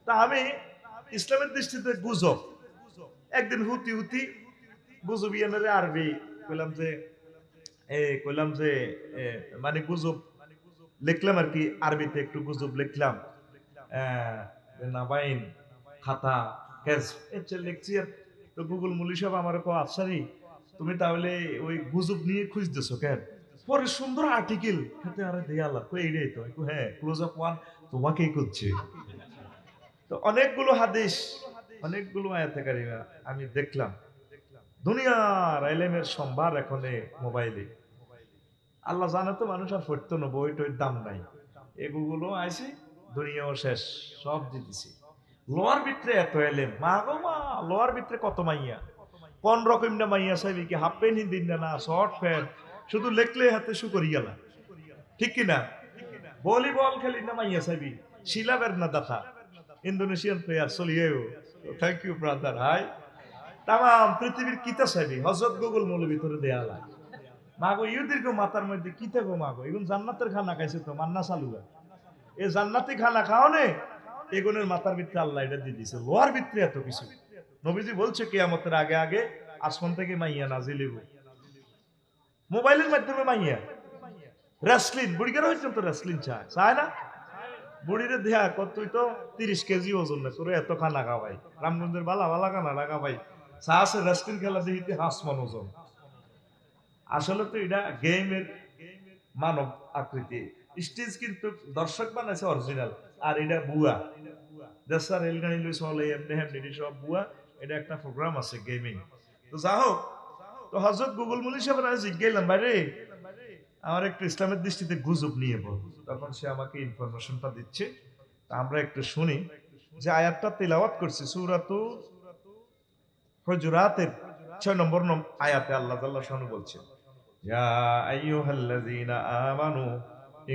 তা আমি ইসলামের দৃষ্টিতে গুজব একদিন হুতি হুতি গুজবিয়ানের আরবি কইলাম যে কইলাম যে এ, মানে গুজব লিখলাম আর কি আরবিতে একটু গুজব লিখলাম নাবাইন খাতা ক্যাশ এর লিখছি আর তো গুগল মুলি সব আমার কো আফসারি তুমি তাহলে ওই গুজব নিয়ে খুঁজতেছো কেন পরে সুন্দর আর্টিকেল খেতে আরে দেয়ালা কই এইটাই তো কই, হ্যাঁ ক্লোজ আপ ওয়ান তোমাকেই করছে তো অনেকগুলো হাদিস অনেকগুলো আয়াতে কারিমা আমি দেখলাম দুনিয়ার এলেমের সম্ভার এখন মোবাইলে আল্লাহ জানে তো মানুষ আর পড়তো না বই টইর দাম নাই এগুলো আইছে দুনিয়াও শেষ সব দিতেছি লোয়ার ভিতরে এত এলেম মা গো মা লোয়ার ভিতরে কত মাইয়া কোন রকম না মাইয়া চাইবি কি হাফ প্যান্ট হিন্দিন না শর্ট প্যান্ট শুধু লেখলে হাতে শু করি গেলা ঠিক কিনা ভলিবল খেলি না মাইয়া চাইবি শিলাবের না দেখা ইন্দোনেশিয়ান প্লেয়ার চলিয়েও থ্যাংক ইউ ব্রাদার হাই তাম পৃথিবীর কিতা চাইবি হজরত গুগল মৌলের ভিতরে দেয়া লাগে মাগো ইউদির মাথার মধ্যে কি থাকো মাগো এগুন জান্নাতের খানা খাইছে তো মান্না চালুয়া এই জান্নাতি খানা খাও নে এগুনের মাথার ভিতরে আল্লাহ এটা দিয়ে দিছে লোহার ভিতরে এত কিছু নবীজি বলছে কিয়ামতের আগে আগে আসমান থেকে মাইয়া নাজিল হইব মোবাইলের মাধ্যমে মাইয়া রেসলিন বুড়িকার হয়েছেন তো রেসলিন চায় চায় না বুড়িরে দেয়া কত তুই তো 30 কেজি ওজন না তোর এত খানা খাওয়াই রামগঞ্জের বালা বালা খানা লাগা ভাই চা আছে রেসলিন খেলা দেখিতে হাসমান ওজন আসলে তো এটা গেমের মানব আকৃতি স্টেজ কিন্তু দর্শক বানাইছে অরিজিনাল আর এটা বুয়া দেশা রেলগাড়ি লই চলে এমনি হেমনি সব বুয়া এটা একটা প্রোগ্রাম আছে গেমিং তো যা হোক তো হযরত গুগল মুলি সাহেব আমি জিজ্ঞাসলাম ভাই রে আমার একটু ইসলামের দৃষ্টিতে গুজব নিয়ে বল তখন সে আমাকে ইনফরমেশনটা দিচ্ছে তা আমরা একটু শুনি যে আয়াতটা তেলাওয়াত করছি সূরাতু হুজুরাতের 6 নম্বর আয়াতে আল্লাহ তাআলা শানু বলছেন ইয়া আইয়ুহাল্লাযীনা আমানু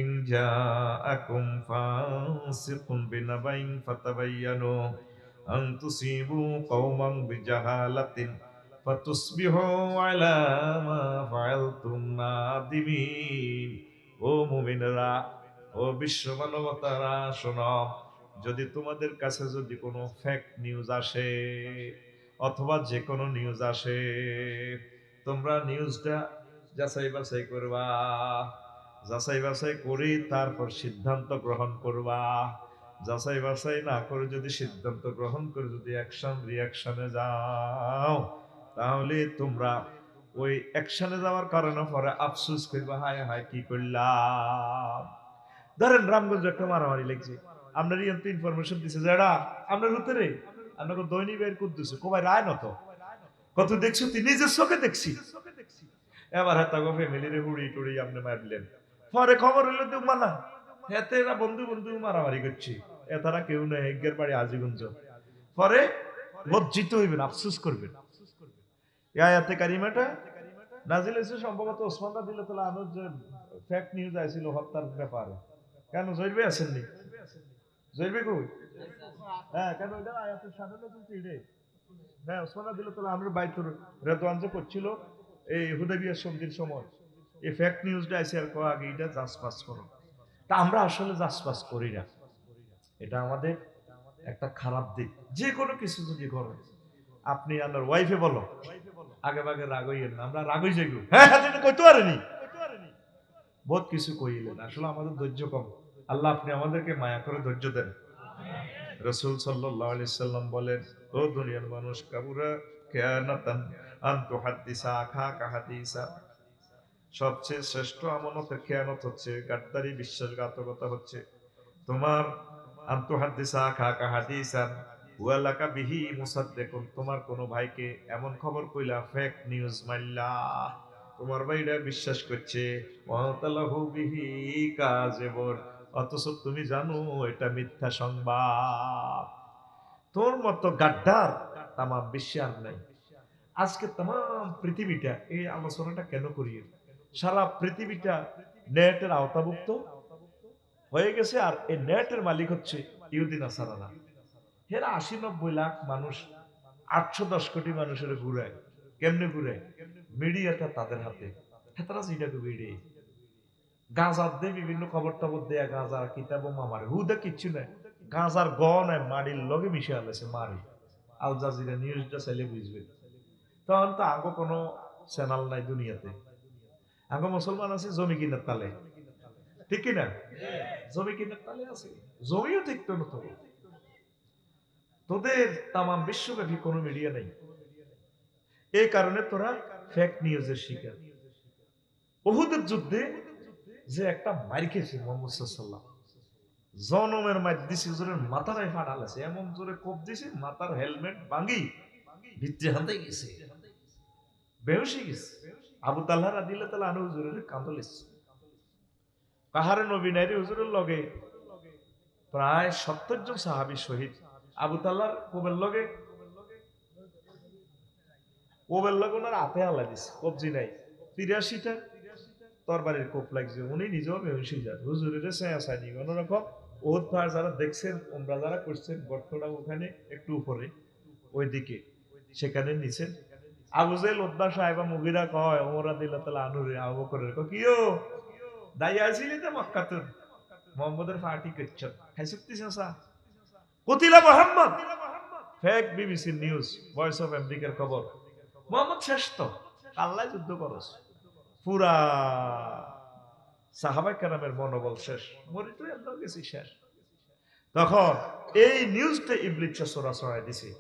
ইন জাআকুম ফাসিকুন বিনাবাইন ফাতাবায়ানু আন তুসিবু কওমান বিজাহালাতিন ফাতুসবিহু আলা মা ফাআলতুম নাদিমিন ও মুমিনরা ও বিশ্ব মানবতারা শোনো যদি তোমাদের কাছে যদি কোনো ফেক নিউজ আসে অথবা যে কোনো নিউজ আসে তোমরা নিউজটা যাচাই বাছাই করবা যাচাই বাছাই করে তারপর সিদ্ধান্ত গ্রহণ করবা যাচাই বাছাই না করে যদি সিদ্ধান্ত গ্রহণ করে যদি অ্যাকশন রিঅ্যাকশনে যাও তাহলে তোমরা ওই অ্যাকশনে যাওয়ার কারণে পরে আফসোস করবা হায় হায় কি করলাম ধরেন রামগঞ্জ একটা মারামারি লেগছে আপনার তো ইনফরমেশন দিছে যারা আপনার ভিতরে আপনাকে দৈনিক বের করতেছে কোবাই রায় নত কত দেখছো তুই নিজের চোখে দেখছি এবার হাতাগো ফ্যামিলির হুড়ি টুড়ি আপনি মারলেন পরে খবর হইলো তো মানা হেতে এরা বন্ধু বন্ধু মারামারি করছি এ তারা কেউ নেই হেগ্যের বাড়ি আজিগঞ্জ পরে লজ্জিত হইবেন আফসোস করবেন এই আয়াতে কারিমাটা নাজিল হয়েছে সম্ভবত ওসমান রাদিয়াল্লাহু আনহু যে ফেক নিউজ আইছিল হত্যার ব্যাপারে কেন জয়বে আসেননি জয়বে কই হ্যাঁ কেন এটা আয়াতের সামনে কিন্তু এটাই হ্যাঁ ওসমান রাদিয়াল্লাহু আনহুর বাইতুর রেদওয়ান যে করছিল এই হুদাইবিয়া সন্ধির সময় এই ফেক নিউজটা আইছে আর কো আগে এটা জাসপাস করো তা আমরা আসলে জাসপাস করি না এটা আমাদের একটা খারাপ দিক যে কোনো কিছু যদি করো আপনি আপনার ওয়াইফে বলো আগে ভাগে রাগ হইয়েন না আমরা রাগ হয়ে যাই হ্যাঁ হ্যাঁ এটা কইতে পারেনি বহুত কিছু কইলেন আসলে আমাদের ধৈর্য কম আল্লাহ আপনি আমাদেরকে মায়া করে ধৈর্য দেন রাসূল সাল্লাল্লাহু আলাইহি সাল্লাম বলেন ও দুনিয়ার মানুষ কাবুরা কিয়ানাতান আন তুহাদ্দিসা আখাকা হাদিসা সবচেয়ে শ্রেষ্ঠ আমানতের খেয়ানত হচ্ছে গাদ্দারি বিশ্বাসঘাতকতা হচ্ছে তোমার আন তুহাদ্দিসা আখাকা হাদিসান ওয়ালাকা বিহি মুসাদ্দিকুন তোমার কোনো ভাইকে এমন খবর কইলা ফেক নিউজ মাইল্লা তোমার ভাইরা বিশ্বাস করছে ওয়াতালাহু বিহি কাযিবুন অথচ তুমি জানো এটা মিথ্যা সংবাদ তোর মতো গাদ্দার তামাম বিশ্বে আর নাই আজকে তাম পৃথিবীটা এই আলোচনাটা কেন করি সারা পৃথিবীটা নেটের আওতাভুক্ত হয়ে গেছে আর এই নেটের মালিক হচ্ছে ইহুদি নাসারারা এরা ৮০-৯০ লাখ মানুষ ৮১০ কোটি মানুষের ঘুরায় কেমনে ঘুরায় মিডিয়াটা তাদের হাতে হেতারা যেটা মিডিয়া গাঁজার দিয়ে বিভিন্ন খবর টবর দেয়া গাঁজা কিতাব মামারে হুদা কিচ্ছু নাই গাঁজার গ নাই মাড়ির লগে মিশে আলেছে মারি। আল জাজিরা নিউজটা চাইলে বুঝবে। তখন তো আগে কোনো চ্যানেল নাই দুনিয়াতে। আগে মুসলমান আছে জমি কিনার তালে, ঠিক কিনা? জমি কিনার তালে আছে, জমিও ঠিকতো না তো। তোদের তামাম বিশ্বব্যাপী কোনো মিডিয়া নেই, এই কারণে তোরা ফেক নিউজের শিকার। উহুদের যুদ্ধে যে একটা মার খেয়েছে মোহাম্মদ সাল্লাল্লাহু আলাইহি ওয়াসাল্লাম, জনমের মার দিছে, জোরে মাথাটাই ফাটাল আছে, এমন জোরে কোপ দিছে মাথার হেলমেট ভাঙি ভিতরে হাতে গেছে, বেহুশ হয়ে গেছে। আবু তালহা রাদিয়াল্লাহু তাআলা আনহু হুজুরের কাঁদলেছে, কাহারে নবী নাই রে হুজুরের লগে প্রায় ৭০ জন সাহাবী শহীদ। আবু তালহার কোবের লগে ওনার হাতে আল্লাহ দিছে, কবজি নাই, ৮৩টা তরবারির কোপ লাগছে, উনি নিজেও বেহুশ হয়ে যায়। হুজুরের ছায়াছানি অন্যরকম। ওহুদ পাহাড় যারা দেখছেন, ওমরা যারা করছেন, গর্তটা ওখানে একটু উপরে ওইদিকে, সেখানে নিচে আবু জেল উদ্বা সাহেবা মুগিরা কয় ওমর রাদিয়াল্লাহু তাআলা আনহুরে আবু বকরের কয় কিও দাইয়া আছিলি তো মক্কাতুন মুহাম্মদের পার্টি করছ খাইছতি চাচা কতিলা Muhammad. Fake BBC news, voice of আমেরিকার খবর, মুহাম্মদ শেষ তো, আল্লাহ যুদ্ধ করস। পুরা সাহাবায়ে কেরামের মনোবল শেষ, মরি তো এত গেছি শেষ। তখন এই নিউজটা ইবলিস সূরা ছড়ায় দিছে।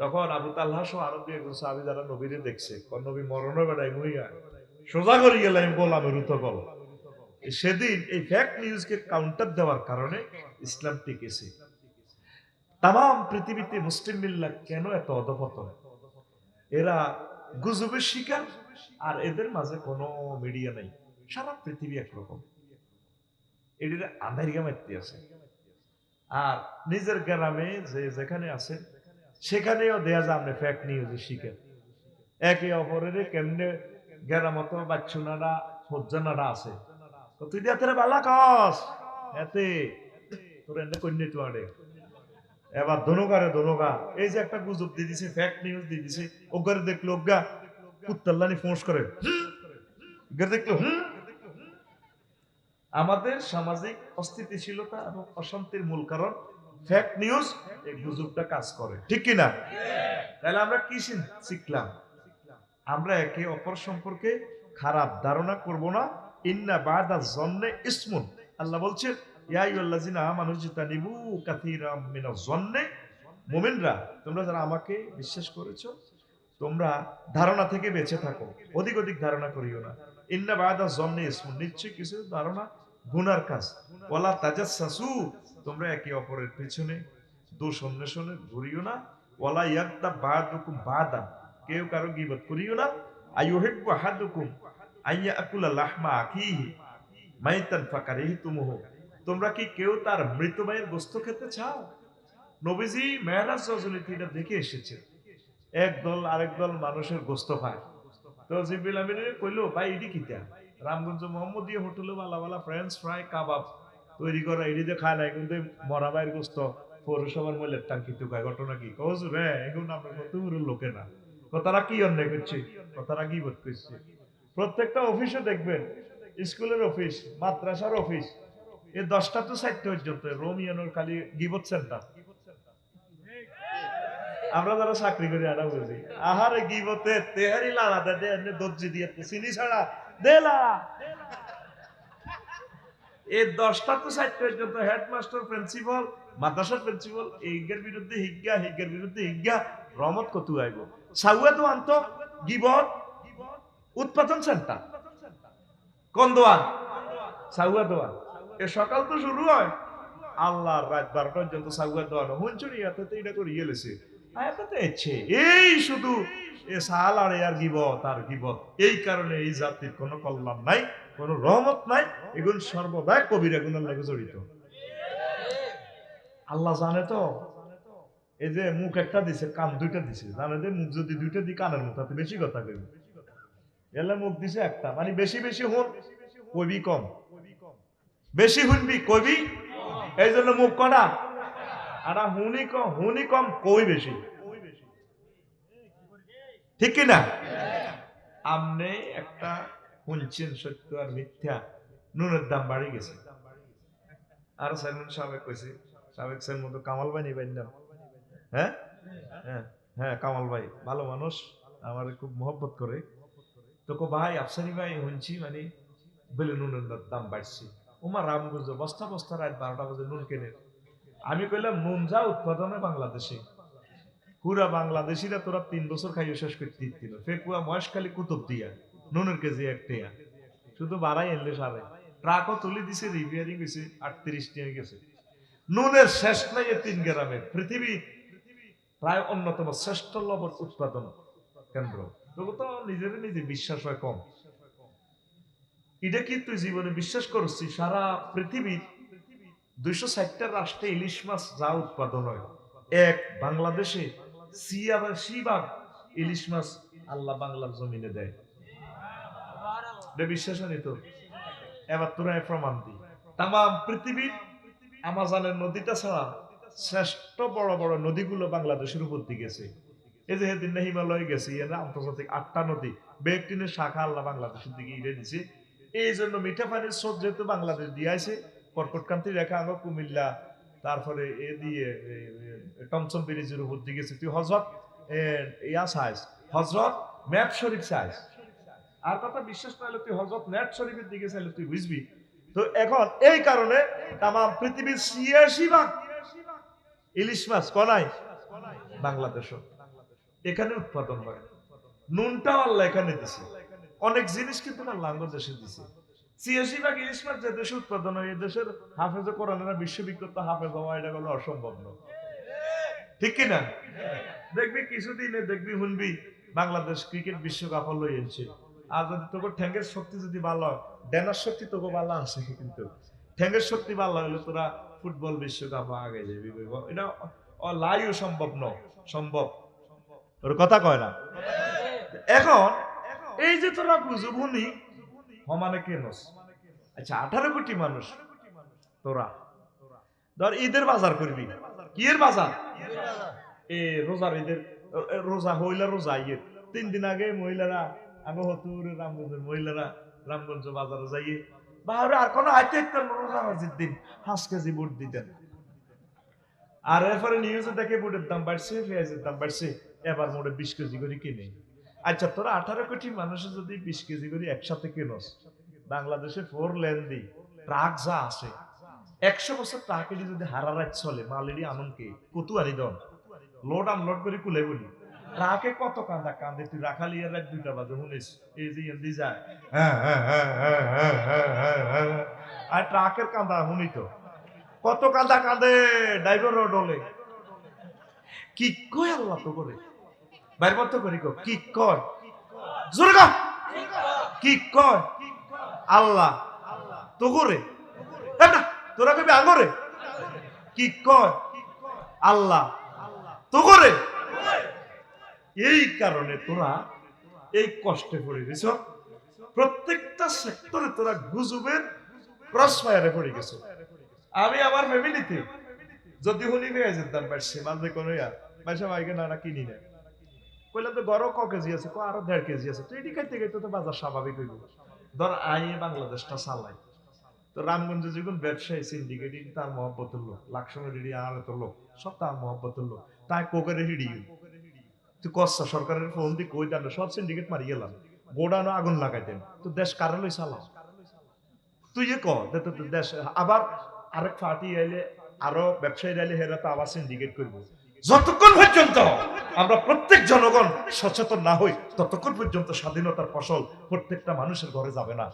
তখন আবু তালহা সহ আরো দুই একজন সাহাবী যারা নবীরে দেখছে, কোন নবী মরণে বেড়ায় মুইয়া সোজা করে গেলাম গোলামের উতকল। সেদিন এই ফেক নিউজকে কাউন্টার দেওয়ার কারণে ইসলাম টিকেছে। তাম পৃথিবীতে মুসলিম মিল্লাত কেন এত অধপতন? এরা গুজবের শিকার, আর এদের মাঝে কোনো মিডিয়া নাই। সারা পৃথিবী একরকম, এদের আমেরিকা মারতে আছে। আর নিজের গ্রামে যে যেখানে আছে সেখানেও দেয়া যায় আমরা ফেক নিউজের শিকার। একে অপরের কেমনে গ্রামত বাচ্চুনারা হজ্জানারা আছে, তুই দিয়ে তোরা বালা কস এতে তোর এনে কন্যা তো আড়ে এবার ধনুকারে ধনুকা, এই যে একটা গুজব দিয়ে দিছে, ফেক নিউজ দিয়ে দিছে, ওগারে দেখলো ওগা কুত্তাল্লানি ফোঁস করে দেখলো আমাদের সামাজিক অস্থিতিশীলতা এবং অশান্তির মূল কারণ ফেক নিউজ, এই গুজবটা কাজ করে, ঠিক কিনা? তাহলে আমরা কি শিখলাম? আমরা একে অপর সম্পর্কে খারাপ ধারণা করব না। ইন্না বাদা জন্নে ইসমুন, আল্লাহ বলছেন ইয়া আইয়ুহাল্লাযিনা আমানু জিতানিবু কাসীরাম মিনাজ জন্নে, মুমিনরা তোমরা যারা আমাকে বিশ্বাস করেছো তোমরা ধারণা থেকে বেঁচে থাকো, অধিক অধিক ধারণা করিও না। ইন্না বাদা জন্নে ইসমুন, নিশ্চয়ই কিছু ধারণা গুনার কাজ। ওয়ালা তাজাসসু, তোমরা একে অপরের পেছনে দোষ অন্বেষণে ঘুরিও না। ওয়ালা ইয়াগতা বাদুকুম বাদা, কেউ কারো গীবত করিও না। আইয়ুহিব্বু আহাদুকুম আইয়াকুলা লাহমা আখিহি মাইতান ফাকারিহতুমুহু, তোমরা কি কেউ তার মৃত ভাইয়ের গোশত খেতে চাও? নবীজি মেরাজ রজনীতে এটা দেখে এসেছে, এক দল আরেক দল মানুষের গোশত খায়। তো জিবরিল আমিনে কইলো ভাই ইডি কিতা? রামগঞ্জ মোহাম্মদীয় হোটেলে বালা বালা ফ্রেঞ্চ ফ্রাই কাবাব তৈরি করা, এডি যে খায় না, কিন্তু মরা ভাইয়ের গোশত পৌরসভার মূল্যের টাঙ্কি টুকায়, ঘটনা কি? কহুজুর হ্যাঁ, এখন আমরা কতগুলোর লোকে না, কথাটা কি অন্যায় করছে, কথাটা কি বোধ করছে। প্রত্যেকটা অফিসে দেখবেন, স্কুলের অফিস, মাদ্রাসার অফিস, এই 10টা তো 4টা পর্যন্ত রোমিয়ানোর খালি গিবত সেন্টার। আমরা যারা চাকরি করি আটা বুঝি, আহারে গিবতে তেহারি লাড়া দে এনে দর্জি দিয়ে চিনি ছাড়া দেলা। এই 10টা তো 4টা পর্যন্ত হেডমাস্টার প্রিন্সিপাল মাদ্রাসার প্রিন্সিপাল এইগের বিরুদ্ধে হিজ্ঞা, হিজ্ঞার বিরুদ্ধে হিজ্ঞা, রহমত কত আইব। সাউয়া তো আন্ত গিবত উৎপাদন সেন্টার কোন দোয়ান? সাউয়া দোয়ান। এ সকাল তো শুরু হয় আল্লাহর রাত 12টা পর্যন্ত সাউয়া দোয়ান হুঞ্চুরি এতে তো এটা করে গেলেছে আয়াতে ইচ্ছে এই শুধু এ সাল আর আর গিবত আর গিবত। এই কারণে এই জাতির কোনো কল্যাণ নাই, কোনো রহমত নাই, এগুলো সর্বদা কবিরা গুনার লাগে জড়িত। আল্লাহ জানে তো, এই যে মুখ একটা দিছে কান দুইটা দিছে, জানে যে মুখ যদি দুইটা দি কানের মুখ তাতে বেশি কথা কইব, এলে মুখ দিছে একটা, মানে বেশি বেশি হুন কবি কম, বেশি শুনবি কবি, এই জন্য মুখ কটা আর হুনি কম কই বেশি, ঠিক কিনা? আমনে একটা শুনছেন সত্য আর মিথ্যা, নুনের দাম বাড়ি গেছে। আর সাইমন সাহেব কইছে সাবেক স্যার মতো কামাল ভাই নিবেন না? হ্যাঁ হ্যাঁ হ্যাঁ, কামাল ভাই ভালো মানুষ, আমার খুব মহব্বত করে। তো ভাই আফসারি ভাই শুনছি মানে বেলে নুনের দাম বাড়ছে। ওমা রামগঞ্জ বস্তা বস্তা রাত 12টা বাজে নুন কেনে। আমি কইলাম নুন যা উৎপাদনে বাংলাদেশে, পুরা বাংলাদেশিরা তোরা 3 বছর খাইয়ে শেষ করতে দিচ্ছিল। ফেকুয়া মহেশখালী কুতুব দিয়া নুনের কেজি 1 টাকা, শুধু বাড়াই এনলে সারে। ট্রাকও তুলে দিছে, রিপেয়ারিং হয়েছে 38 টাকা গেছে। নুনের শেষ নাই এ 3 গ্রামে। পৃথিবী প্রায় অন্যতম শ্রেষ্ঠ লবণ উৎপাদন কেন্দ্র। তবু তো নিজের নিজে বিশ্বাস হয় কম। এটা কি তুই জীবনে বিশ্বাস করছিস? সারা পৃথিবীর 260টা রাষ্ট্রে ইলিশ মাছ যা উৎপাদন হয়, এক বাংলাদেশে 86 ভাগ ইলিশ মাছ আল্লাহ বাংলার জমিনে দেয়। বিশ্বাস নেই তো? এবার তোরা প্রমাণ দি। তাম পৃথিবীর আমাজনের নদীটা ছাড়া শ্রেষ্ঠ বড় বড় নদীগুলো বাংলাদেশের উপর দিয়ে গেছে। এই যে সেদিন হিমালয় গেছে, আন্তর্জাতিক 8টা নদী বেকটিনের শাখা আল্লাহ বাংলাদেশের দিকে ইড়ে দিছে। এই জন্য মিঠা পানির স্রোত যেহেতু বাংলাদেশ দিয়ে আছে, কর্কটকান্তি রেখা আঙ্গ কুমিল্লা, তারপরে এ দিয়ে টমসন ব্রিজের উপর দিয়ে গেছে। তুই হজরত ইয়া সাইজ, হজরত ম্যাপ শরীফ সাইজ। আর কথা বিশ্বাস না হলে তুই হজরত ম্যাপ শরীফের দিকে চাইলে তুই বুঝবি। তো এখন এই কারণে তাম পৃথিবীর 86 ভাগ ইলিশ মাছ কনাই বাংলাদেশ, এখানে উৎপাদন হয়। নুনটাও আল্লাহ এখানে দিছে, অনেক জিনিস কিন্তু আল্লাহ দেশে দিছে। 86 ভাগ ইলিশ মাছ যে দেশে উৎপাদন হয়, এই দেশের হাফেজে কোরআনের বিশ্ববিখ্যাত হাফেজ হওয়া এটা হলো অসম্ভব নয়, ঠিক কিনা? দেখবি কিছুদিনে দেখবি শুনবি বাংলাদেশ ক্রিকেট বিশ্বকাপ লই এনছে। আর যদি তোকে ঠ্যাঙ্গের শক্তি যদি ভালো, ডেনার শক্তি তোকে ভালো আছে, কিন্তু ঠ্যাঙ্গের শক্তি ভালো হলে তোরা ফুটবল বিশ্বকাপ আগে যাবি। এটা লাইও সম্ভব নয়, সম্ভব ওর কথা কয় না। এখন এই যে তোরা বুঝবনি সমানে কেন? আচ্ছা 18 কোটি মানুষ, তোরা ধর ঈদের বাজার করবি। কি এর বাজার? এ রোজার ঈদের রোজা হইলা, রোজা ইয়ে 3 দিন আগে মহিলারা আগে হতুর রামগঞ্জের মহিলারা রামগঞ্জ বাজারে যাইয়ে বাহারে আর কোনো আইতে রোজা নাজির দিন 5 কেজি বুট দিতেন। আর এরপরে নিউজে দেখে বুটের দাম বাড়ছে, পেঁয়াজের দাম বাড়ছে, এবার মোটে 20 কেজি করে কিনে। আচ্ছা তোরা 18 কোটি মানুষের যদি 20 কেজি করে একসাথে কেনস, বাংলাদেশে 4 লেন দি ট্রাক যা আছে 100 বছর ট্রাকেরই যদি হারা রাত চলে, মালেরই আনন্দকে কতু আনি দন লোড আনলোড করে কুলে বলি। ট্রাকে কত কান্দা কান্দে, তুই রাখালি রাত 2টা বাজে শুনিস এই যে এন্দি যায় আর ট্রাকের কান্দা শুনি তো কত কান্দা কাঁদে, ড্রাইভার ডলে কি কয় আল্লাহ তো করে বাইর মতো করি কি কয় জোরে গা, কি কয় আল্লাহ তো করে তোরা কবি আঙরে কি কয় আল্লাহ তো করে। এই কারণে তোরা এই কষ্টে পড়ে গেছ, প্রত্যেকটা সেক্টরে তোরা গুজবের ক্রসফায়ারে পড়ে গেছো। আমি আমার ফ্যামিলিতে যদি শুনি পেঁয়াজের দাম বাড়ছে, মাঝে কোনো পয়সা বাইকে না কিনি না, কইলাম তো গড় ক কেজি আছে, আরো 1.5 কেজি আছে, তো এটি খাইতে খাইতে তো বাজার স্বাভাবিক হইব। ধর আইয়ে বাংলাদেশটা চালাই, তো রামগঞ্জে যখন ব্যবসায়ী সিন্ডিকেট তার মহব্বতের লোক, লাকসমের হিড়ি আর তো লোক সব তার মহব্বতের লোক, তাই কোকের হিড়ি তুই কচ্ছা সরকারের ফোন দিয়ে কই দেন সব সিন্ডিকেট মারি গেলাম, গোডানো আগুন লাগাই দেন, তো দেশ কারে লই চালাও তুই যে দেশ। আবার আরেক পার্টি আইলে আরো ব্যবসায়ী আইলে হেরা তো আবার সিন্ডিকেট করবো। যতক্ষণ পর্যন্ত আমরা প্রত্যেক জনগণ সচেতন না হই, ততক্ষণ পর্যন্ত স্বাধীনতার ফসল প্রত্যেকটা মানুষের ঘরে যাবে না।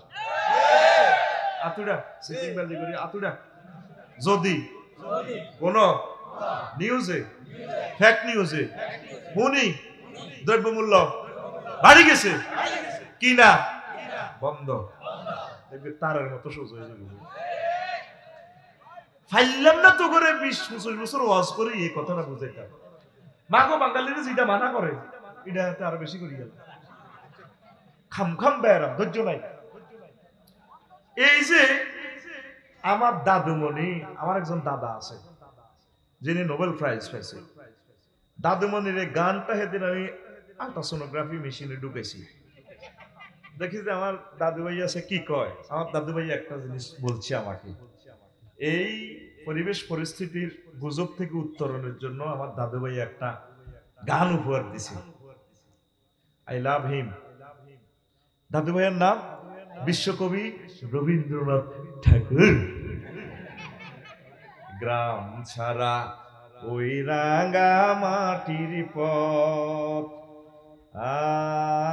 আতুড়া সিটিং বাজি করি আতুড়া যদি কোন নিউজে ফেক নিউজে শুনি দ্রব্যমূল্য বাড়ি গেছে কিনা বন্ধ, দেখবে তারের মতো সোজা হয়ে যাবে। ফাইলাম না তো করে 20-25 বছর ওয়াজ করে এই কথাটা বুঝাইতাম। মাগো বাঙালিরা যেটা মানা করে এটা আরো বেশি করি গেল, খাম খাম বেড়াম ধৈর্য নাই। এই যে আমার দাদুমণি, আমার একজন দাদা আছে যিনি নোবেল প্রাইজ পাইছে, দাদুমণির এই গানটা সেদিন আমি আল্ট্রাসোনোগ্রাফি মেশিনে ঢুকেছি, দেখি যে আমার দাদু ভাই আছে কি কয়। আমার দাদু ভাই একটা জিনিস বলছে আমাকে, এই পরিবেশ পরিস্থিতির গুজব থেকে উত্তরণের জন্য আমার দাদু ভাই একটা গান উপহার দিছে, আই লাভ হিম। দাদু ভাইয়ের নাম বিশ্বকবি রবীন্দ্রনাথ ঠাকুর। গ্রাম ছাড়া ওই রাঙা মাটির পথ আমার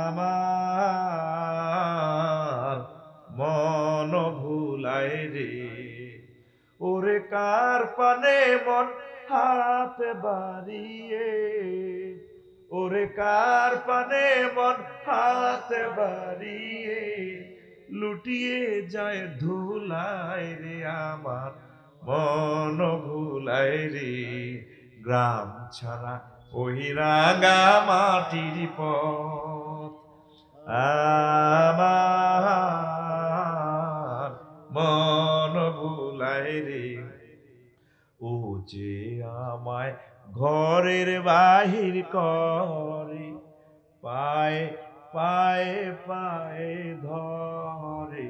মন ভুলায় রে, ওরে কার পানে মন হাত বাড়িয়ে, ওরে কার পানে মন হাত বাড়িয়ে লুটিয়ে যায় ধুলায় রে, আমার মন ভুলায় রে। গ্রাম ছাড়া ওই রাঙা মাটির পথ আমার মন ভুলায় রে, ও যে আমায় ঘরের বাহির করে, পায়ে পায়ে পায়ে ধরে,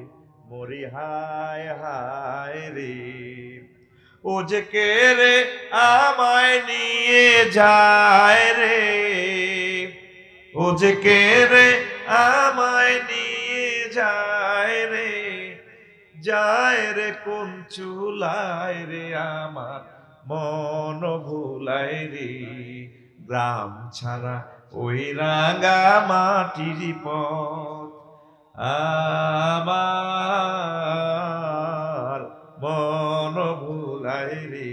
মরি হায় হায় রে। ও যে কে রে আমায় নিয়ে যায় রে, ও যে কে রে আমায় নিয়ে যায় রে, যায় রে কোন চুলায় রে, আমার মন ভুলায় রে। গ্রাম ছাড়া ওই রাঙা মাটির পথ আমার মন ভুলায় রে।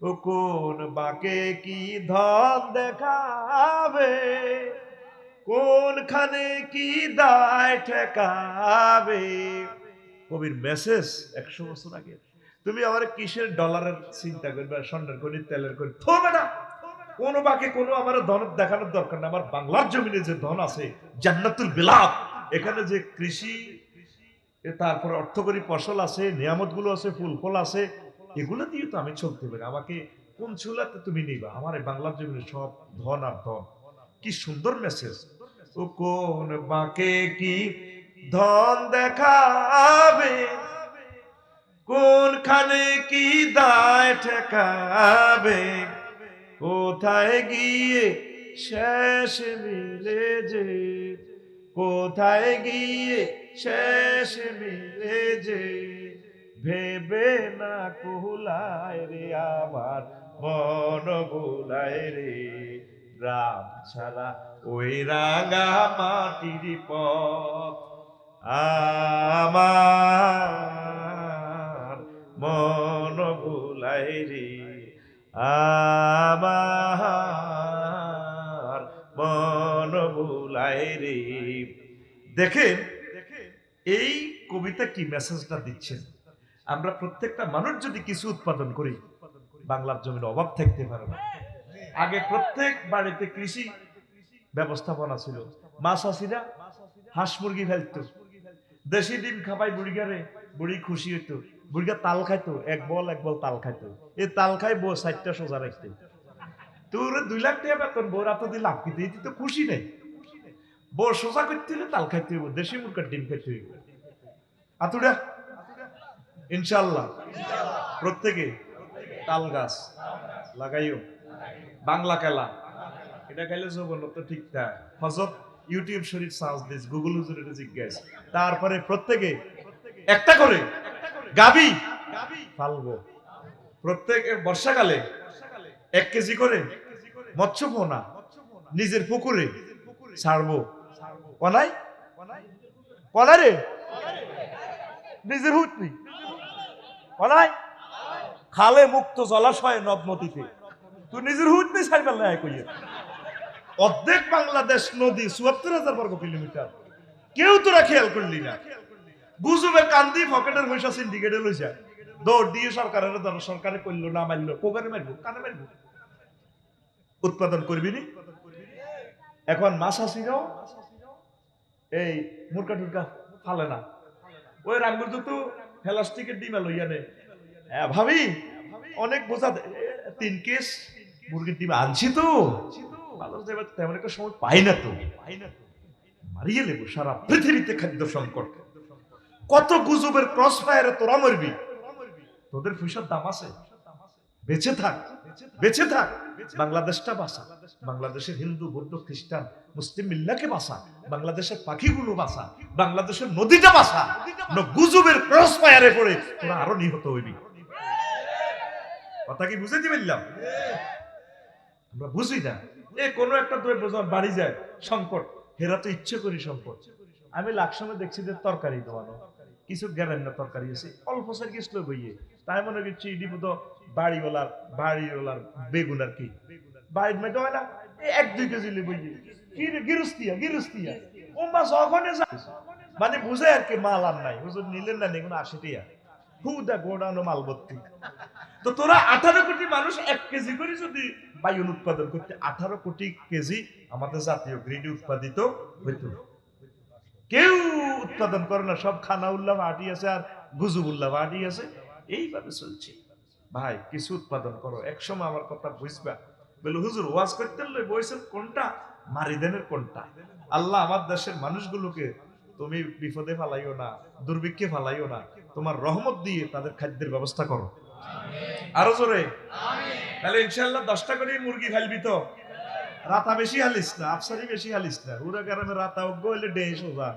ও কোন বাকে কি ধন দেখাবে, কোনখানে কি দায় ঠেকাবে। কবির মেসেজ 100 বছর আগে। তুমি আমার কিসের ডলারের চিন্তা করবে, স্বর্ণের করি, তেলের করি, থবে না। কোন বাকে কোনো আমার ধন দেখানোর দরকার না। আমার বাংলার জমিনে যে ধন আছে, জান্নাতুল বিলাদ, এখানে যে কৃষি, তারপর অর্থকরী ফসল আছে, নিয়ামত গুলো আছে, ফুল ফল আছে, এগুলো দিয়ে তো আমি চলতে পারি। আমাকে কোন চুলাতে তুমি নিবা? আমার এই বাংলার জমিনে সব ধন আর ধন। কি সুন্দর মেসেজ। ও কোন বাকে কি ধন দেখাবে, কোনখানে কি দায় ঠেকাবে, কোথায় গিয়ে শেষ মিলে যে, কোথায় গিয়ে শেষ মিলে যে, ভেবে না কুলায় রে, আমার মন ভুলায় রে। গ্রাম ছাড়া ওই রাঙা মাটির পথ আমার মন ভুলায় রে, আমার মন ভুলায় রে। দেখেন এই কবিতা কি মেসেজটা দিচ্ছেন। আমরা প্রত্যেকটা মানুষ যদি কিছু উৎপাদন করি, বাংলার জমির অভাব থাকতে পারে না। আগে প্রত্যেক বাড়িতে কৃষি ব্যবস্থাপনা ছিল। মা চাষিরা হাঁস মুরগি ফেলতো, দেশি ডিম খাবাই বুড়িগারে, বুড়ি খুশি হইতো। বুড়িগা তাল খাইতো, এক বল তাল খাইতো। এই তাল খাই বউ 4টা সোজা রাখতো। তোর 2 লাখ টাকা বেতন, বউ রাত দিয়ে লাভ কিতে, এটি তো খুশি নেই। বউ সোজা করতে হলে তাল খাইতে হইব, দেশি মুরগার ডিম খাইতে হইব। আতুড়া ইনশাআল্লাহ প্রত্যেকে তাল গাছ লাগাইও। বাংলা খেলা এটা খাইলে যৌবনত ঠিক থাকে। হযরত YouTube Sharif search this, Google হুজুরের জিজ্ঞেস, তারপরে প্রত্যেকে একটা করে গাবি পালবো। প্রত্যেক বর্ষাকালে 1 কেজি করে মৎস্য পোনা নিজের পুকুরে ছাড়বো। কনাই কনারে নিজের হুতনি কনাই খালে মুক্ত জলাশয় নদ নদীতে তুই নিজের হুতনি ছাড়বার লাই কইয়া। অর্ধেক বাংলাদেশ নদী, ৭৪,০০০ বর্গ কিলোমিটার, কেউ তোরা খেয়াল করলি না। গুজবে কান্দি পকেটের পয়সা সিন্ডিকেটে লইছে, দৌড় দিয়ে সরকারের ধর, সরকারে করলো না মারলো, কোকারে মারবো, কানে মারবো। উৎপাদন করবি নি। এখন মাছ আসিরাও এই মুরগা টুরগা ফালে না, ওই রাঙ্গুর তো প্লাস্টিকের ডিমা লইয়া নে। ভাবি অনেক বোঝা 3 কেস মুরগির ডিম আনছি তো, তেমন একটা সময় পাই না তো, মারিয়ে নেবো। সারা পৃথিবীতে খাদ্য সংকট, কত গুজবের ক্রস ফায়ারে তোরা মরবি। তোদের পয়সার দাম আছে, বেঁচে থাক, বেঁচে থাক। বাংলাদেশটা বাঁচা, বাংলাদেশের হিন্দু বৌদ্ধ খ্রিস্টান মুসলিম মিল্লাকে বাঁচা, বাংলাদেশের পাখিগুলো বাঁচা, বাংলাদেশের নদীটা বাঁচা। গুজবের ক্রস ফায়ারে পড়ে তোরা আরো নিহত হইবি। কথা কি বুঝাইতে পারলাম? আমরা বুঝি না। কোনো একটা দ্রব্য যখন বাড়ি যায় সংকট, হেরা তো ইচ্ছে করি সংকট। আমি লাখ সময় দেখছি যে তরকারি দোয়ানো, কিছু গেলেন না তরকারি আছে অল্প সার গেছিল বইয়ে, তাই মনে করছি ইডি বোধ বাড়িওয়ালার বেগুন আর কি বাড়ির মেয়ে হয় না, 1-2 কেজি বইয়ে কি রে গিরস্তিয়া ও মাছ ওখানে মানে বুঝে আর কি মাল আর নাই, হুজুর নিলেন না নিগুন 80 টাকা হুদা গোডানো মাল ভর্তি। তো তোরা 18 কোটি মানুষ 1 কেজি করে যদি বায়ুন উৎপাদন করতে, 18 কোটি কেজি আমাদের জাতীয় গ্রিডে উৎপাদিত হইতো। কেউ উৎপাদন করে না, সব খানাউল্লাহ আটি আছে আর গুজুবুল্লাহ আটি আছে, এইভাবে চলছে। ভাই কিছু উৎপাদন করো। একসময় আমার কথা বুঝবা, বলে হুজুর ওয়াজ করতে বলছেন কোনটা মারিদেনের কোনটা। আল্লাহ আমার দেশের মানুষগুলোকে তুমি বিপদে ফালাইও না, দুর্ভিক্ষে ফালাইও না, তোমার রহমত দিয়ে তাদের খাদ্যের ব্যবস্থা করো। আরো জোরে তাহলে ইনশাআল্লাহ 10টা করে মুরগি খাইবি তো, রাতা বেশি হালিস না, আফসারি বেশি হালিস না। পুরা গ্রামে রাতা অজ্ঞ হইলে ডেই সোজা।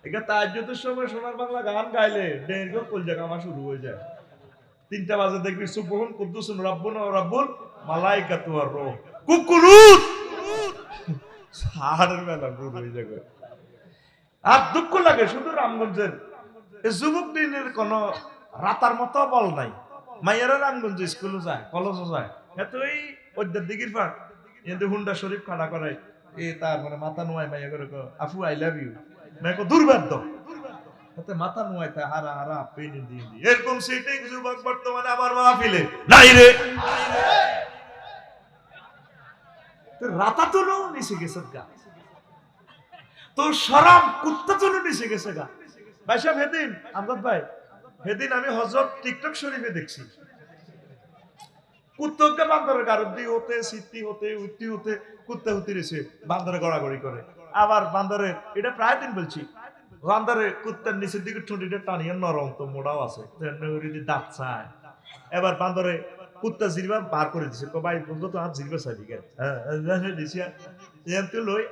এটা তাহাজ্জুদের সময় সোনার বাংলা গান গাইলে ডের গো কলজা কামা শুরু হয়ে যায়। 3টা বাজে দেখবি সুবহুন কুদ্দুসুন রাব্বুনা ওয়া রাব্বুল মালাইকাতু ওয়ার রূহ কুকুরুত সাহারের বেলা শুরু হয়ে যাবে। আর দুঃখ লাগে শুধু রামগঞ্জের এই যুবক দিনের কোন রাতার মতো বল নাই। মাইয়ারা রামগঞ্জ স্কুলে যায়, কলেজে যায়, এতই ওইদের দিঘির পাট এতে হুন্ডা শরীফ খাড়া করে, এ তার মানে মাথা নোয়াই মাইয়া করে আফু আই লাভ ইউ, মেয়েকে দুর্বাদ্য এতে মাথা নোয়াই তা হারা হারা পেনে দিয়ে দিয়ে এরকম সেটাই যুবক বর্তমানে আমার মাহফিলে নাই রে। রাতা তো নিচে গেছে গা, তোর শরাব কুত্তা তো নিচে গেছে গা। ভাই সাহেব হেদিন আমজাদ ভাই, হেদিন আমি হযরত টিকটক শরীফে দেখছি কুত্তকে বান্দরের গারদ দিয়ে হতে সিদ্ধি হতে উত্তি হতে কুত্তা হুতি রেছে বান্দরে গড়াগড়ি করে। আবার বান্দরের এটা প্রায় দিন বলছি, বান্দরে কুত্তার নিচের দিকে ঠুঁটিটা টানিয়ে নরম তো মোড়াও আছে দাঁত চায়। এবার বান্দরে কুত্তা জিরবা বার করে দিছে, ভাই বলতো তো আর জিরবা চাই দিকে দিছে লই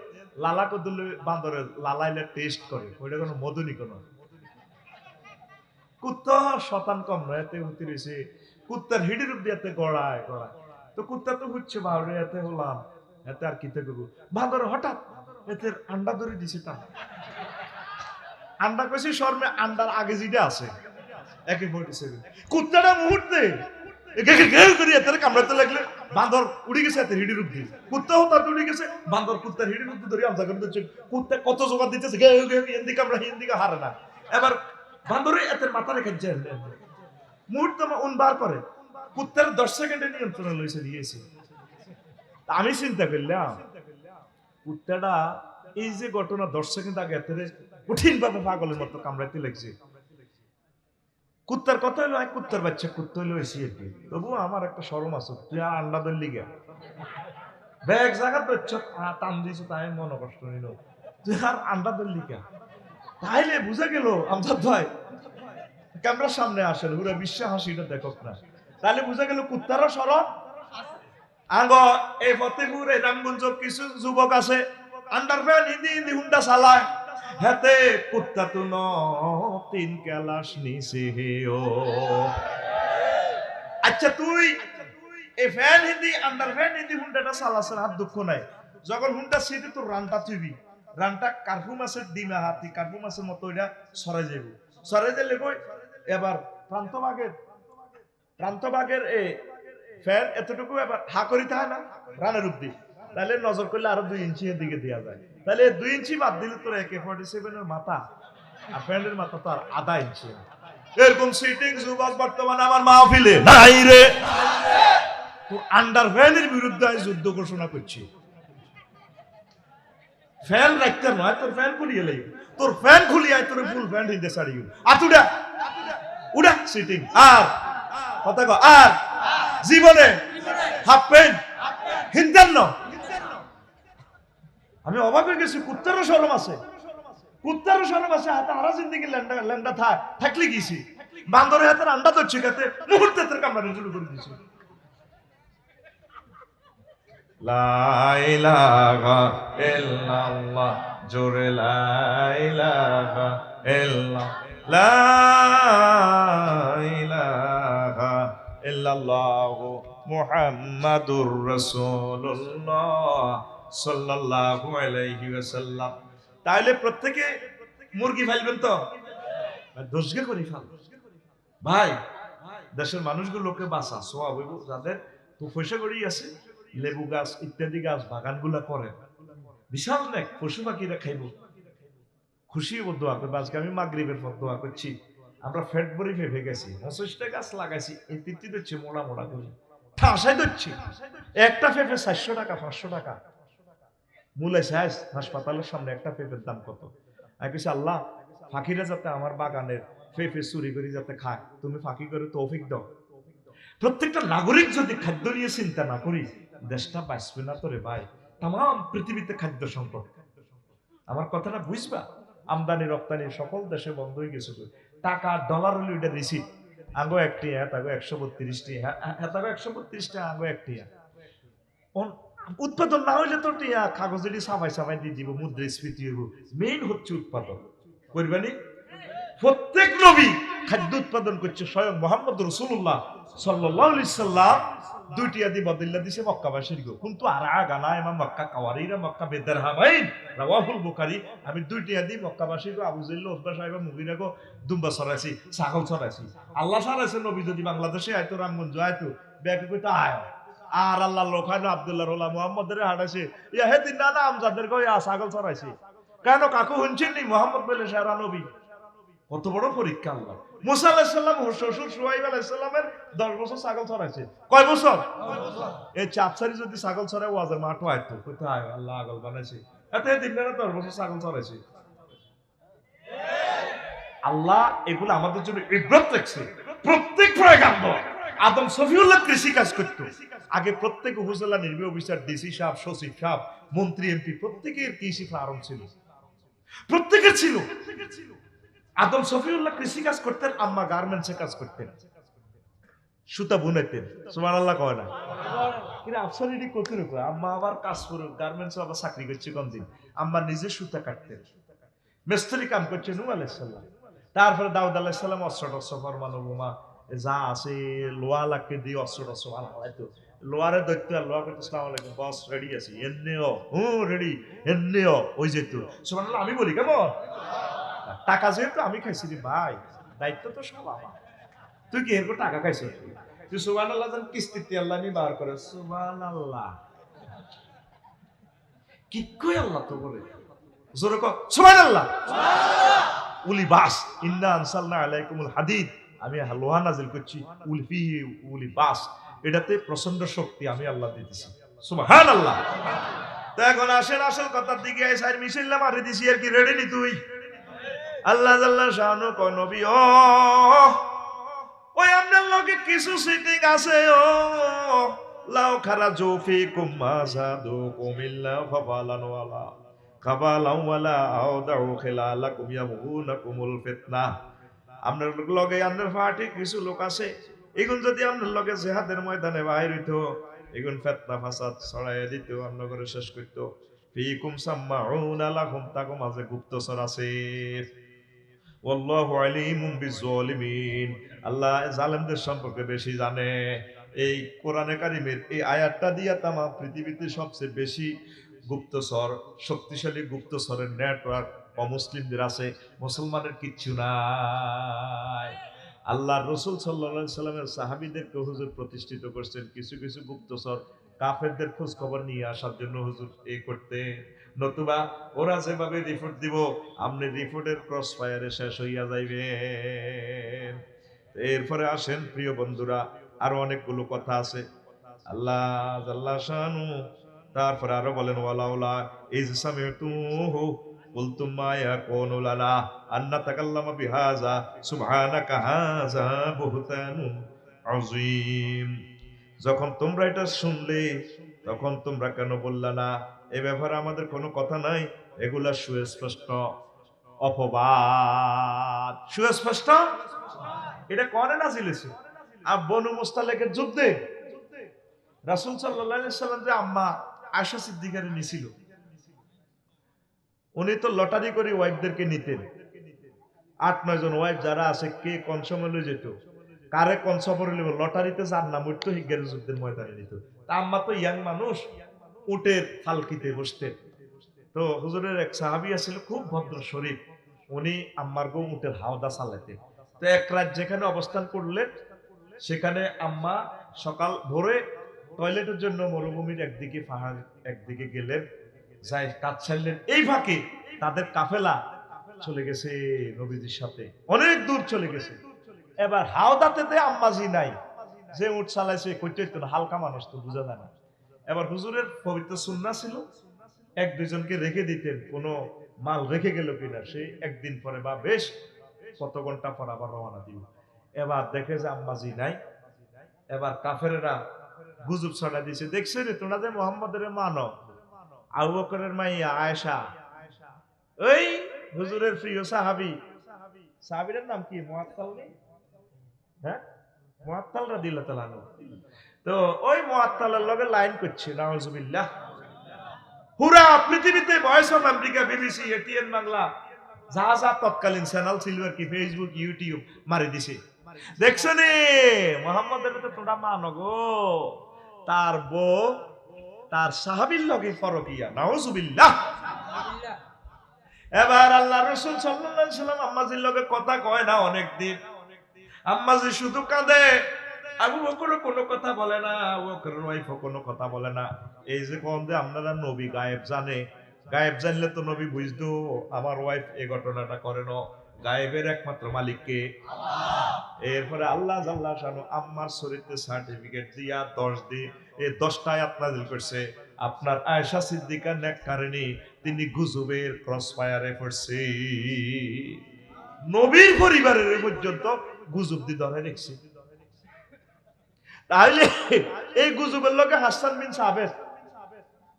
লালা কত বান্দরে লালাইলে টেস্ট করে, ওইটা কোনো মধুনি কোনো কুত্তা শতান কম নয়, এতে হুতি রয়েছে কুত্তার হিডির উপর দিয়ে গড়ায় গড়ায়। তো কুত্তা তো হচ্ছে বাউরে এতে হলাম, এতে আর কিতে করবো। বান্দর হঠাৎ এতে আন্ডা ধরে দিছে, তা আন্ডা কইছি শর্মে আন্ডার আগে যেটা আছে AK-47 কুত্তাটা মুহূর্তে কামড়াতে লাগলে বান্দর উড়ে গেছে এতে হিডির উপর দিয়ে, কুত্তাও তার উড়ে গেছে, বান্দর কুত্তার হিডির উপর ধরে আমজা করে দিচ্ছে। কুত্তা কত জোগাড় দিতেছে, হিন্দিকে আমরা হিন্দিকে হারে না। এবার বান্দরে এতে মাথা রেখে মুহূর্তে উনবার করে কুত্তার 10 সেকেন্ডে নিয়ন্ত্রণে লইছে দিয়েছে। আমি চিন্তা করলাম কুত্তাটা এই যে ঘটনা 10 সেকেন্ড আগে এত কঠিন ভাবে পাগলের মতো কামড়াইতে লাগছে। কুত্তার কথা হলো কুত্তার বাচ্চা, কুত্তা হইলো এসি আর কি, তবু আমার একটা শরম আছে, তুই আর আন্ডা ধরলি গে ব্যাগ জায়গা ধরছ টান দিয়েছ, তাই মনে কষ্ট নিল, তুই আর আন্ডা ধরলি কে। তাইলে বুঝে গেল আমজাদ ভাই ক্যামেরার সামনে আসেন পুরো বিশ্ব হাসিটা দেখো না, তাহলে বুঝে গেল কুত্তারও সরব আঙ্গ। এই ফতেপুর এই রামগঞ্জ কিছু যুবক আছে আন্ডারফ্যান হিন্দি হিন্দি হুন্ডা চালায়, হেতে কুত্তা তো ন 3 ক্যালাস নিছে হেও। আচ্ছা তুই এই ফ্যান হিন্দি আন্ডারফ্যান হিন্দি হুন্ডাটা চালাছেন, আর দুঃখ নাই, যখন হুন্ডা সিটে তোর রানটা থুবি, রানটা কার্পু মাছের ডিমা হাতি কার্পু মাছের মতো এটা সরাই যাবো, সরাই দিলে কই এবার প্রান্তভাগের এই ফ্যান এতটুকু এবার হা করিতে হয় না রানের অব্দি, তাহলে নজর করলে আরো 2 ইঞ্চি এর দিকে দেওয়া যায়, তাহলে 2 ইঞ্চি বাদ দিলে তোর AK-47 এর মাথা আর ফ্যানের মাথা তো আর আধা ইঞ্চি। এরকম সিটিং যুবক বর্তমানে আমার মাহফিলে নাই রে। তোর আন্ডারফ্যানের বিরুদ্ধে আমি যুদ্ধ ঘোষণা করছি। ফ্যান রাখতে নয়, তোর ফ্যান খুলিয়ে লাই, তোর ফ্যান খুলিয়ে তোর ফুল ফ্যান হিন্দে ছাড়িও আতুডা উড়া সিটিং। আর কথা কো আর জীবনে হাফ প্যান্ট হিন্দান ন। আমি অবাক হয়ে গেছি, কুত্তারও শরম আছে, কুত্তারও শরম আছে, হাতে হারা জিন্দিগি ল্যান্ডা থাকলে গেছি বান্দরের হাতের আন্ডা ধরছে কাতে মুহূর্তে তার কামড়ানো শুরু করে দিয়েছে। লা ইলাহা ইল্লাল্লাহ, জোরে লা ইলাহা ইল্লাল্লাহ, লা ইলাহা ইল্লাল্লাহ মুহাম্মাদুর রাসূলুল্লাহ সাল্লাল্লাহু আলাইহি ওয়াসাল্লাম। তাহলে প্রত্যেকে মুরগি ফাইলবেন তো দোষগে করি ফাল ভাই। দেশের মানুষগুলোকে বাঁচা সোয়া হইব যাদের তো পয়সা করেই আছে, লেবু গাছ ইত্যাদি গাছ বাগানগুলা করে বিশাল নেক পশু পাখিরা খাইব, খুশি হবো দোয়া করবো। আজকে আমি মাগরিবের পর দোয়া করছি, আমরা ফেট ভরি ফেফে গেছি, 25টা গাছ লাগাইছি, এই তিনটি ধরছি মোড়া মোড়া করে ঠাসাই ধরছি, একটা ফেফে 400 টাকা 500 টাকা মূলে শেষ। হাসপাতালের সামনে একটা পেঁপের দাম কত? আমি কিছু আল্লাহ ফাঁকিরা যাতে আমার বাগানের পেঁপে চুরি করে যাতে খায়, তুমি ফাঁকি করে তৌফিক দাও। প্রত্যেকটা নাগরিক যদি খাদ্য নিয়ে চিন্তা না করি, দেশটা বাঁচবে না তো রে ভাই। তাম পৃথিবীতে খাদ্য সংকট, আমার কথাটা বুঝবা। আমদানি রপ্তানি সকল দেশে বন্ধ হয়ে গেছে, টাকা ডলার হলে ওইটা রিসিপ্ট, আগো একটি তাগো 132টি, তাগো 132টা, আগো একটি। উৎপাদন না হইলে তো টিয়া কাগজের সাফাই সাফাই দিয়ে দিব, মুদ্রাস্ফীতি হইব। মেইন হচ্ছে উৎপাদন করবানি। প্রত্যেক নবী খাদ্য উৎপাদন করছে, স্বয়ং মুহাম্মদ রাসূলুল্লাহ সাল্লাল্লাহু আলাইহি সাল্লাম 2টি আদি বদল্লা দিছে মক্কাবাসীর গো। কিন্তু আর গানা ইমাম মক্কা কাওয়ারিরা মক্কা বেদরহামাইন রাওয়াহুল বুখারী। আমি 2টি আদি মক্কাবাসীর গো আবু জাহল উতবা সাহেব মুগিরা গো দুম্বা ছড়াইছি, ছাগল ছড়াইছি। আল্লাহ ছড়াইছে নবী যদি বাংলাদেশে আইতো, রামগঞ্জ আইতো, ব্যাকে কইতো আয়। আর আল্লাহ লোকানো আব্দুল্লাহ রোলা মুহাম্মদের হাঁটাইছে, ইয়া হেদিন না আমজাদের কই ছাগল ছড়াইছে কেন? কাকু শুনছেন নি মুহাম্মদ বলে সারা নবী? কত বড় পরীক্ষা আল্লাহ। মুসা আলাইহিস সালাম শ্বশুর শুআইব আলাইহিস সালামের 10 বছর ছাগল ছড়াইছে। কয় বছর? এই চাপসারি যদি ছাগল ছড়ায় ওয়াজের মাঠও আইতো, কইতো আয় আল্লাহ আগল বানাইছে। এতে দিন না 10 বছর ছাগল ছড়াইছে। আল্লাহ এগুলো আমাদের জন্য ইবরত রাখছে। প্রত্যেক পয়গাম্বর আদম সফিউল্লাহ কৃষি কাজ করত। আগে প্রত্যেক উপজেলা নির্বাহী অফিসার, ডিসি সাহেব, সচিব সাহেব, মন্ত্রী, এমপি প্রত্যেকের কৃষি ফার্ম ছিল, প্রত্যেকের ছিল। আদম সফিউল্লাহ কৃষি কাজ করতেন, আম্মা গার্মেন্টসে কাজ করতেন, সুতা বুনাইতেন। সুবহানাল্লাহ কয় না? কিন্তু আফসারিটি কত রকম, আম্মা আবার কাজ করে গার্মেন্টসে আবার চাকরি করছে কোন দিন। আম্মা নিজে সুতা কাটতেন, মিস্ত্রি কাম করছে নূহ আলাইহিস সালাম। তারপরে দাউদ আলাইহিস সালাম অস্ত্র টস্ত্র পরমাণু বোমা যা আছে লোহা লাকে দিয়ে অস্ত্র টস্ত্র বানাইতো। লোহারে দৈত্য লোহা করতে আসসালামু আলাইকুম বস রেডি আছি, এমনিও রেডি, এমনিও ওই যেত। সুবহানাল্লাহ আমি বলি কেমন টাকা যেহেতু আমি খাইছি রে ভাই, দায়িত্ব তো সব আমার। তুই কি এরকম টাকা খাইছ? তুই সুবহানাল্লাহ জান কিস্তিতে আল্লাহ নি বার করে। সুবহানাল্লাহ কি কই আল্লাহ তো বলে জোরে কর সুবহানাল্লাহ। উলি বাস ইন্না আনসালনা আলাইকুমুল হাদিদ, আমি লোহা নাজিল করছি, উলফি উলি বাস, এটাতে প্রচন্ড শক্তি আমি আল্লাহ দিতেছি। সুবহানাল্লাহ। তো এখন আসেন আসল কথার দিকে, সাইর মিশিল্লা মারি দিছি আর কি, রেডি নি তুই? আল্লাহ জাল্লা শানু কয় নবী ও ওই আপনার লগে কিছু সিটিং আছে, ও লাউ খারাজু ফিকুম মাযাদুকুম ইল্লা ফাবালান ওয়ালা কাবালাউ ওয়ালা আউদাউ খিলালাকুম ইয়াবগুনাকুমুল ফিতনাহ। আপনার লগে আপনার পার্টি কিছু লোক আছে, এগুন যদি আপনার লগে জিহাদের ময়দানে বাইর হইতো, এগুন ফিতনা ফাসাদ ছড়াইয়া দিত, আপনার করে শেষ করতো। ফিকুম সাম্মাউনা লাহুম, তাকো মাঝে গুপ্তচর আছে। ওয়াল্লাহু আলিমুম বিজ্জালিমিন, আল্লাহ জালেমদের সম্পর্কে বেশি জানে। এই কোরআনে কারিমের এই আয়াতটা দিয়া তাম পৃথিবীতে সবচেয়ে বেশি গুপ্তচর, শক্তিশালী গুপ্তচরের নেটওয়ার্ক অমুসলিমদের আছে, মুসলমানের কিচ্ছু নাই। আল্লাহ রসুল সাল্লাল্লাহু আলাইহি সাল্লামের সাহাবীদেরকে হুজুর প্রতিষ্ঠিত করছেন কিছু কিছু গুপ্তচর কাফেরদের খোঁজ খবর নিয়ে আসার জন্য হুজুর এই করতে। নতুবা ওরা যেভাবে রিপোর্ট দিব, আপনি রিপোর্টের ক্রস ফায়ারে শেষ হইয়া যাইবেন। এরপরে আসেন প্রিয় বন্ধুরা, আরো অনেকগুলো কথা আছে। আল্লাহ জাল্লা শানু তারপরে আরো বলেন ওয়ালাউলা ইজ সামিতুহু কুলতুম মা ইয়াকুনু লানা আন নাতাকাল্লামা বিহাযা সুবহানাকা হাযা বুহতানুন আযীম। যখন তোমরা এটা শুনলে তখন তোমরা কেন বললা না এ ব্যাপারে আমাদের কোনো কথা নাই? এগুলা সুস্পষ্ট অপবাদ, সুস্পষ্ট এটা করে না ছিলেছে আর বনু মুস্তালিকের যুদ্ধে রাসূল সাল্লাল্লাহু আলাইহি সাল্লাম যে আম্মা আয়েশা সিদ্দিকারে নিছিল, উনি তো লটারি করে ওয়াইফদেরকে নিতেন। ৮-৯ জন ওয়াইফ যারা আছে কে কোন সময় লয়ে যেত, কারে কোন সফরে লইব, লটারিতে যার নাম উঠতো হিজ্ঞার যুদ্ধের ময়দানে নিত। তা আম্মা তো ইয়াং মানুষ, উটের ফালকিতে বসতেন। তো হুজুরের এক সাহাবী আছিল খুব ভদ্র শরীফ, উনি আম্মার গো উটের হাওদা চালাতেন। তো এক রাত যেখানে অবস্থান করলেন সেখানে আম্মা সকাল ভোরে টয়লেটের জন্য মরুভূমির একদিকে পাহাড় একদিকে গেলেন, যাই কাজ ছাড়লেন। এই ফাঁকে তাদের কাফেলা চলে গেছে নবীজির সাথে, অনেক দূর চলে গেছে। এবার হাওদাতে আম্মাজি নাই, যে উট চালাইছে কইতে হইতো না, হালকা মানুষ তো বুঝা যায় না। এবার হুজুরের পবিত্র সুন্নাহ ছিল এক দুইজনকে রেখে দিতেন, কোনো মাল রেখে গেল কিনা, সে একদিন পরে বা বেশ কত ঘন্টা পর আবার রওনা দিব। এবার দেখে যে আম্মাজি নাই। এবার কাফেরেরা গুজব ছড়া দিয়েছে, দেখছে রে তোমরা যে মোহাম্মদের মানো, আবু বকরের মাইয়া আয়েশা, ওই হুজুরের প্রিয় সাহাবী, সাহাবীর নাম কি মুআত্তাল নেই, হ্যাঁ মুআত্তাল রাদিয়াল্লাহু তাআলা আনহু। তো ওই মুআত্তালের লগে লাইন করছে, নাউজুবিল্লাহ। পুরা পৃথিবীতে voice of America, BBC, ATN Bangla, যা যা তৎকালীন চ্যানেল ছিল আর কি, ফেসবুক ইউটিউব মারি দিছে। দেখছো নি মোহাম্মদের তো তোমরা মানো গো, তার বউ তার সাহাবীর লগে ফরকিয়া, নাউজুবিল্লাহ। এবার আল্লাহ রাসূল সাল্লাল্লাহু আলাইহি সাল্লাম আম্মাজির লগে কথা কয় না অনেক দিন। আম্মাজি শুধু কাঁদে, আবু বকর কোনো কথা বলে না, আবু বকরের ওয়াইফ কোনো কথা বলে না। এই যে কোন যে আপনারা নবী গায়েব জানে, গায়েব জানলে তো নবী বুঝতো আমার ওয়াইফ এই ঘটনাটা করে না, গায়েবের একমাত্র মালিক কে? আল্লাহ। এরপরে আল্লাহ জাল্লা শানু আম্মার শরীরে সার্টিফিকেট দিয়া 10 দিন এই 10টা আয়াত নাযিল করছে। আপনার আয়েশা সিদ্দিকা নেককারিনী, তিনি গুজবের ক্রসফায়ারে পড়ছে, নবীর পরিবারের পর্যন্ত গুজব দিয়ে ধরে রেখেছে। তাহলে এই গুজবের লগে হাসান বিন সাবেত,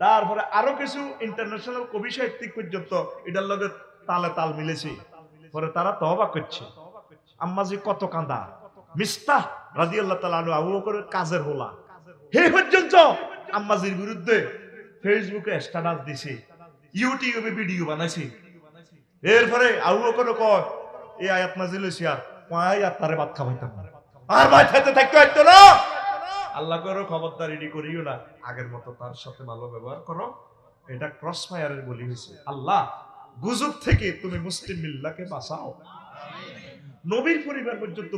তারপরে আরো কিছু ইন্টারন্যাশনাল কবি সাহিত্যিক পর্যন্ত এটার লগে তালে তাল মিলেছে। পরে তারা তওবা করছে। আম্মাজি কত কাঁদা, মিস্তাহ রাদিয়াল্লাহু তাআলা আনহু আবু বকরের কাজের হোলা, হে পর্যন্ত আম্মাজির বিরুদ্ধে ফেসবুকে স্ট্যাটাস দিছে, ইউটিউবে ভিডিও বানাইছে। এরপরে আবু বকর কয় এই আয়াত নাযিল হইছে, আর কয় আর তারে ভাত খাওয়াইতাম না, আর ভাত খেতে থাকতে হইতো না। আল্লাহ করো খবরদার এডি করিও না, আগের মতো তার সাথে ভালো ব্যবহার করো। এটা ক্রসফায়ারের বলি হয়েছে। আল্লাহ গুজব থেকে তুমি মুসলিম মিল্লাকে বাঁচাও। নবীর পরিবার পর্যন্ত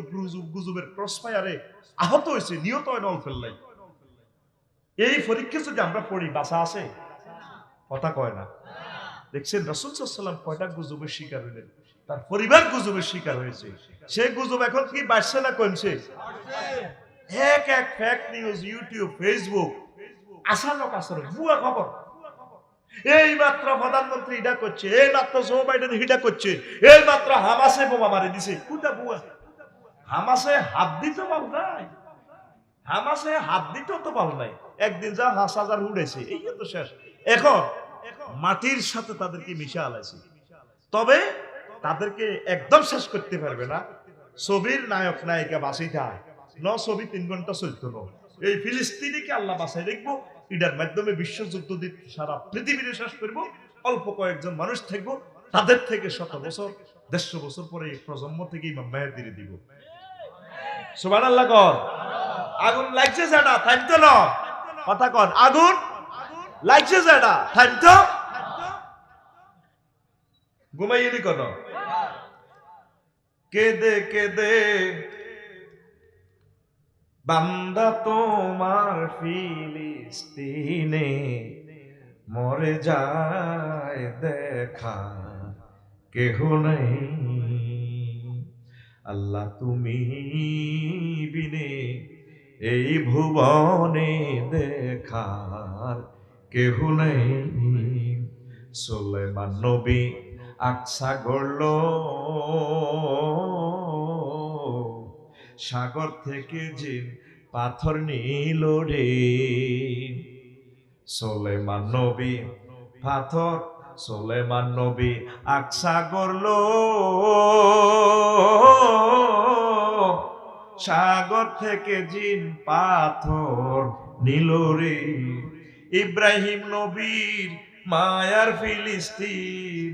গুজবের ক্রসফায়ারে আহত হয়েছে, নিহত হয় না ফেললাই। এই পরীক্ষা যদি আমরা পড়ি, বাঁচা আছে? কথা কয় না। দেখছেন রাসূল সাল্লাল্লাহু আলাইহি ওয়াসাল্লাম কয়টা গুজবের শিকার হলেন, তার পরিবার গুজবের শিকার হয়েছে। সেই গুজব এখন কি বাড়ছে না কমছে? এক এক ফেক নিউজ, ইউটিউব, ফেসবুক, আসানক আসানক ভুয়া খবর। এই মাত্র প্রধানমন্ত্রী এটা করছে, এই মাত্র জো বাইডেন এটা করছে, এই মাত্র হামাসে বোমা মারি দিছে। কোনটা ভুয়া? হামাসে হাত দিতে পাল নাই, হামাসে হাত দিতেও তো পাল নাই। একদিন যা ৫,০০০ উড়েছে, এই তো শেষ। এখন মাটির সাথে তাদেরকে মিশা আলাইছে, তবে তাদেরকে একদম শেষ করতে পারবে না। ছবির নায়ক নায়িকা বাঁচিয়ে থাকে ন, ছবি ৩ ঘন্টা চলতো না। এই ফিলিস্তিনিকে আল্লাহ বাঁচাই দেখবো, এটার মাধ্যমে বিশ্বযুদ্ধ সারা পৃথিবীতে শেষ করবো। অল্প কয়েকজন মানুষ থাকবো, তাদের থেকে ১০০ বছর ১৫০ বছর পরে এই প্রজন্ম থেকে ইমাম মাহদী দিব। সুবহানাল্লাহ কর। আগুন লাগছে যেটা থামতো না, কথা কন, আগুন লাগছে যেটা থামতো, ঘুমাইনি কোন। কেদে কেদে বান্দা তোমার ফিলিস্তিনে মরে যায়, দেখা কেহ নেই। আল্লাহ তুমি বিনে এই ভুবনে দেখার কেহ নেই। সুলাইমান নবী আকসা গড়ল, সাগর থেকে জিন পাথর নিল রে। সুলাইমান নবী পাথর, সুলাইমান নবী আকসা গড়ল, সাগর থেকে জিন পাথর নিল রে। ইব্রাহিম নবীর মায়ার ফিলিস্তিন,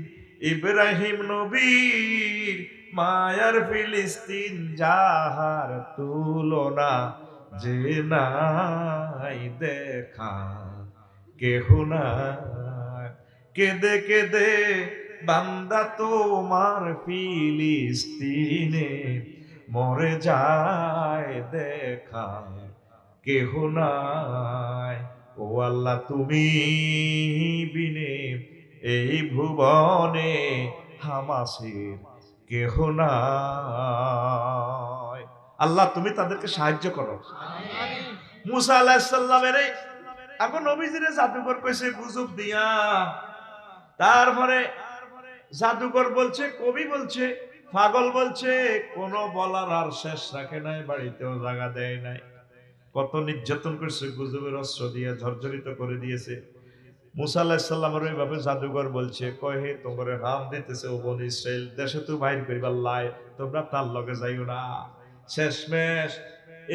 ইব্রাহিম নবীর মায়ার ফিলিস্তিন, যাহার তুলনা যে নাই দেখা কেহ নাই। কেঁদে কেঁদে বান্দা তোমার ফিলিস্তিনে মরে যায় দেখা কেহ নাই। ও আল্লাহ তুমি বিনে এই ভুবনে হামাসের কেহ নাই। আল্লাহ তুমি তাদেরকে সাহায্য করো। মুসা আলাইহিস সালামের এখন নবীজিরে জাদুকর কইছে গুজব দিয়া। তারপরে জাদুকর বলছে, কবি বলছে, পাগল বলছে, কোন বলার আর শেষ রাখে নাই, বাড়িতেও জায়গা দেয় নাই। কত নির্যাতন করছে, গুজবের অস্ত্র দিয়ে ঝরঝরিত করে দিয়েছে। মুসা আলাইহিস সালামের এইভাবে জাদুকর বলছে, কয় হে তোমারে হাম দিতেছে ও বনি ইসরাইল, দেশে তো বাইর করিবার লাই, তোমরা তার লগে যাইও না। শেষমেশ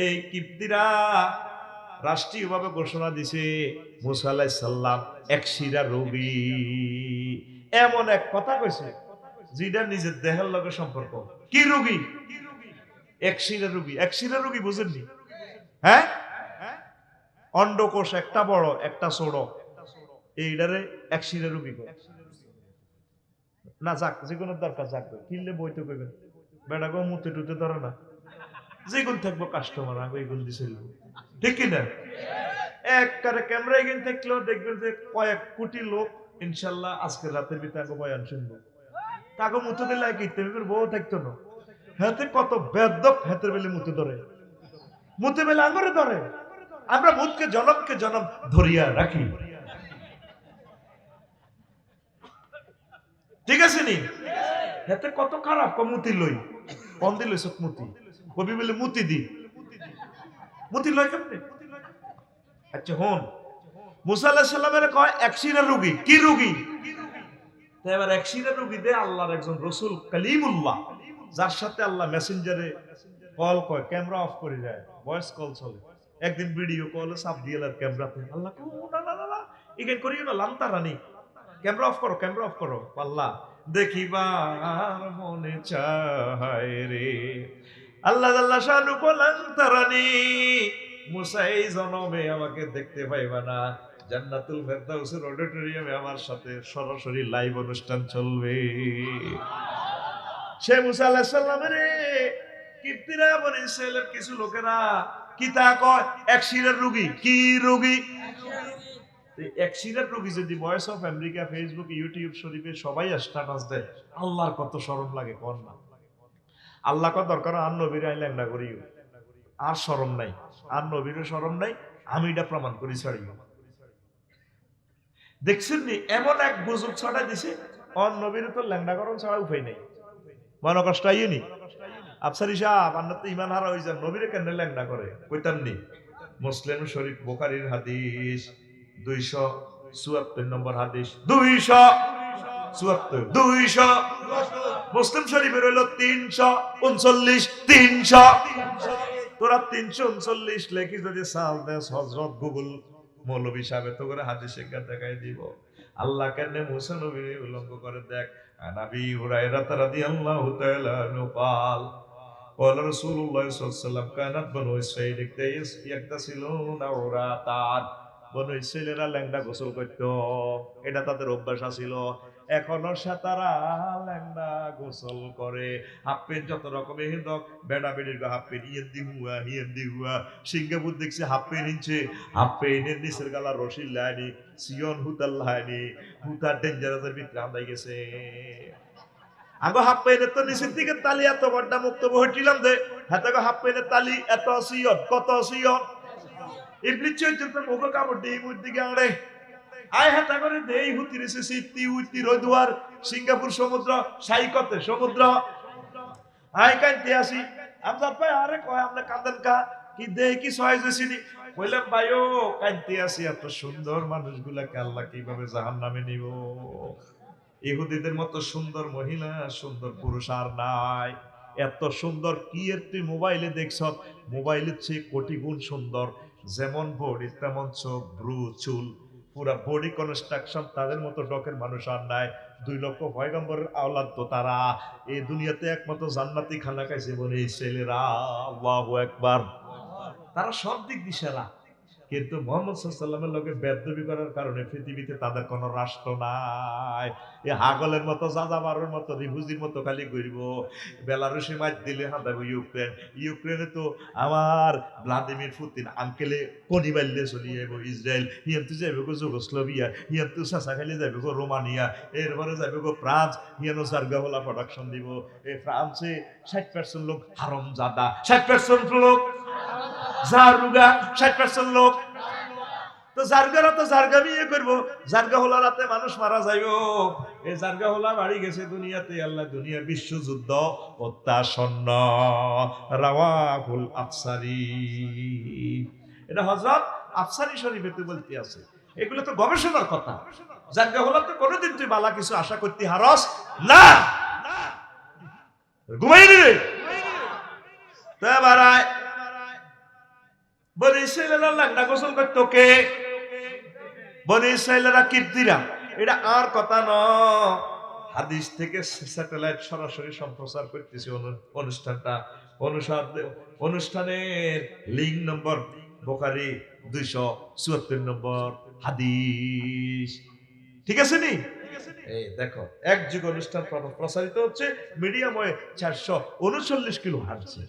এই কিপ্তিরা রাষ্ট্রীয়ভাবে ঘোষণা দিছে মুসা আলাইহিস সালাম এক শিরা রোগী। এমন এক কথা কইছে যেটা নিজের দেহের লগে সম্পর্ক। কি রোগী? এক শিরা রোগী। এক শিরা রোগী বুঝেননি? হ্যাঁ, অন্ডকোষ একটা বড় একটা ছোট, এইটারে এক শিরা রোগী কয় না। যাক, যে কোনো দরকার যাক, কিনলে বইতে কইবেন বেড়া গো মুতে টুতে ধরে না, যেগুন থাকবো কাস্টমার আগে এগুন দিছিল, ঠিক কিনা? একবারে ক্যামেরা এগিন থাকলেও দেখবেন যে কয়েক কোটি লোক ইনশাল্লাহ আজকের রাতের ভিতরে আগে বয়ান শুনবো। তাকে মুতে দিলে কিনতে বউ থাকতো না। হাতে কত বেদক হাতের বেলে মুতে ধরে, মুতে বেলে আঙুরে ধরে। আমরা ভূতকে জনমকে জনম ধরিয়া রাখি, ঠিক আছে নি? হাতে কত খারাপ মুতি লই, কম দিল সব মুতি, কবি বলে মুতি দি, মুতি লয় কেমনে? আচ্ছা হন, মুসা আলাইহিস সালামের কয় এক শিরা রোগী। কি রোগী? এবার এক শিরা রোগী দে আল্লাহর একজন রাসূল কালিমুল্লাহ, যার সাথে আল্লাহ মেসেঞ্জারে কল কয়, ক্যামেরা অফ করে যায়, ভয়েস কল চলে। একদিন ভিডিও কলে সাপ দিয়ে ক্যামেরাতে আল্লাহ কো না না না ইগেন করিও না, লান্তা রানী, ক্যামেরা অফ করো, ক্যামেরা অফ করো। আল্লাহ দেখিবার মনে চায় রে। আল্লাহ আল্লাহ শানু কো লান্তা রানী, মুসা এই জনমে আমাকে দেখতে পাইবা না, জান্নাতুল ফেরদাউসের অডিটোরিয়ামে আমার সাথে সরাসরি লাইভ অনুষ্ঠান চলবে। সে মুসা আলাইহিস সালামের কিপ্তিরা বনি ইসরাইলের কিছু লোকেরা কি তা কয় এক শিরার রোগী। কি রোগী? এক শিরার রোগী যদি voice of America, Facebook, YouTube শরীফে সবাই স্ট্যাটাস দেয়, আল্লাহর কত শরম লাগে কোন না? আল্লাহ কত দরকার আর নবীর আইলে না করিও, আর শরম নাই, আর নবীরও শরম নাই, আমি এটা প্রমাণ করি ছাড়িও। দেখছেন নি এমন এক গুজব ছড়াই দিছে, অন নবীর তো ল্যাংড়াকরণ ছাড়া উপায় নেই। মনে কষ্ট আইনি আফসারি সাহেব, আপনার তো ইমান হারা হয়ে যান, নবীরে কেন ল্যাংড়া করে কইতাম নি? মুসলিম শরীফ বুখারীর হাদিস 274 নম্বর হাদিস, 274, 200। মুসলিম শরীফের হইল 339, 300। তোরা 339 লেখি যদি সাল দেশ হযরত গুগল মৌলভী সাহেব তো করে হাদিস শিক্ষা দেখাই দিব। আল্লাহ কেন মুসা নবীর উল্লঙ্ঘ করে দেখ। নবী হুরায়রা রাদিয়াল্লাহু তাআলা আনহু قال قال رسول الله صلى الله عليه وسلم كانت بنو اسرائيل يغتسلون عراتا। বনু ইসরাইলেরা ল্যাংড়া গোসল করত, এটা তাদের অভ্যাস ছিল। এখনো তারা ল্যাংড়া গোসল করে। হাফ প্যান্ট যত রকমের হিন্দক, বেড়া বেড়ির হাফ প্যান্ট হিয়েন্দি হুয়া। সিঙ্গাপুর দেখছি হাফ প্যান্ট হিনছে, হাফ প্যান্টের নিচের গালা রশি লাইনি, সিয়ন হুতার লাইনি, হুতার ডেঞ্জারাসের ভিতরে আন্দাই গেছে। আগে হাফ প্যান্টের তো নিচের দিকে তালি এত বড্ডা মুক্ত হইছিলাম যে হাতে হাফ প্যান্টের তালি এত সিয়ন, কত সিয়ন। ইবলিস চৈত্য মুখ কাপড় দিয়ে মুখ দিকে আড়ে আয় হাতা করে দেই হুতির সিটি উইতি রোদুয়ার সিঙ্গাপুর সমুদ্র সাইকতে সমুদ্র আয় কানতে আসি। আমজাদ ভাই আরে কয় আপনি কাঁদেন কা কি দেই কি সহায় জেসিনি? কইলাম ভাইও কানতে আসি, এত সুন্দর মানুষগুলাকে আল্লাহ কিভাবে জাহান্নামে নিব। ইহুদিদের মতো সুন্দর মহিলা সুন্দর পুরুষ আর নাই। এত সুন্দর কি এর তুই মোবাইলে দেখছ, মোবাইলের চেয়ে কোটি গুণ সুন্দর। যেমন বডি তেমন চোখ, ভ্রু, চুল, পুরা বডি কনস্ট্রাকশন তাদের মতো ডকের মানুষ আর নাই। 2 লক্ষ পয়গম্বরের আওলাদ তো তারা। এই দুনিয়াতে একমাত্র জান্নাতি খানা খাইছে বলে এই ছেলেরা। আল্লাহু আকবার। তারা সব দিক দিয়ে সেরা, কিন্তু মোহাম্মদ সাল্লামের লোকের বেদবি করার কারণে পৃথিবীতে তাদের কোনো রাষ্ট্র নাই। এই হাগলের মতো, যাযাবারের মতো, রিফুজির মতো খালি ঘুরব। বেলারুশে মাছ দিলে হাঁদাব ইউক্রেন। ইউক্রেনে তো আমার ভ্লাদিমির পুতিন আঙ্কেলে কনি বাল্যে চলে যাইব ইসরায়েল। হিয়ান্তু যাইবে গো যুগোস্লাভিয়া, হিয়ান্তু চাচা খালি যাইবে গো রোমানিয়া, এরপরে যাইবে গো ফ্রান্স। হিয়ানো জার্গাহোলা প্রোডাকশন দিব। এই ফ্রান্সে 60% লোক হারম জাদা, 60% লোক জারুগা, 60% লোক তো জারগারা তো জারগা বিয়ে করবো। জারগা হোলা রাতে মানুষ মারা যাইব। এই জারগা হোলা বাড়ি গেছে দুনিয়াতে। আল্লাহ দুনিয়ার বিশ্বযুদ্ধ অত্যাসন্ন। রাওয়াহুল আফসারি, এটা হযরত আফসারি শরীফে বলতে আছে। এগুলো তো গবেষণার কথা। জারগা হোলা তো কোনোদিন তুই বালা কিছু আশা করতে হারস না। ঘুমাইনি রে তো বারায় বনি ইসরাইলেরা লাংড়া গোসল করতো কে? বনি ইসরাইলেরা কির্তিরা। এটা আর কথা ন, হাদিস থেকে স্যাটেলাইট সরাসরি সম্প্রচার করতেছে অনুষ্ঠানটা। অনুষ্ঠানের লিঙ্ক নম্বর বুখারী 274 নম্বর হাদিস। ঠিক আছে নি? এই দেখো, এক যুগ অনুষ্ঠান প্রচারিত হচ্ছে মিডিয়াম ওয়ে 439 কিলো হার্টজে।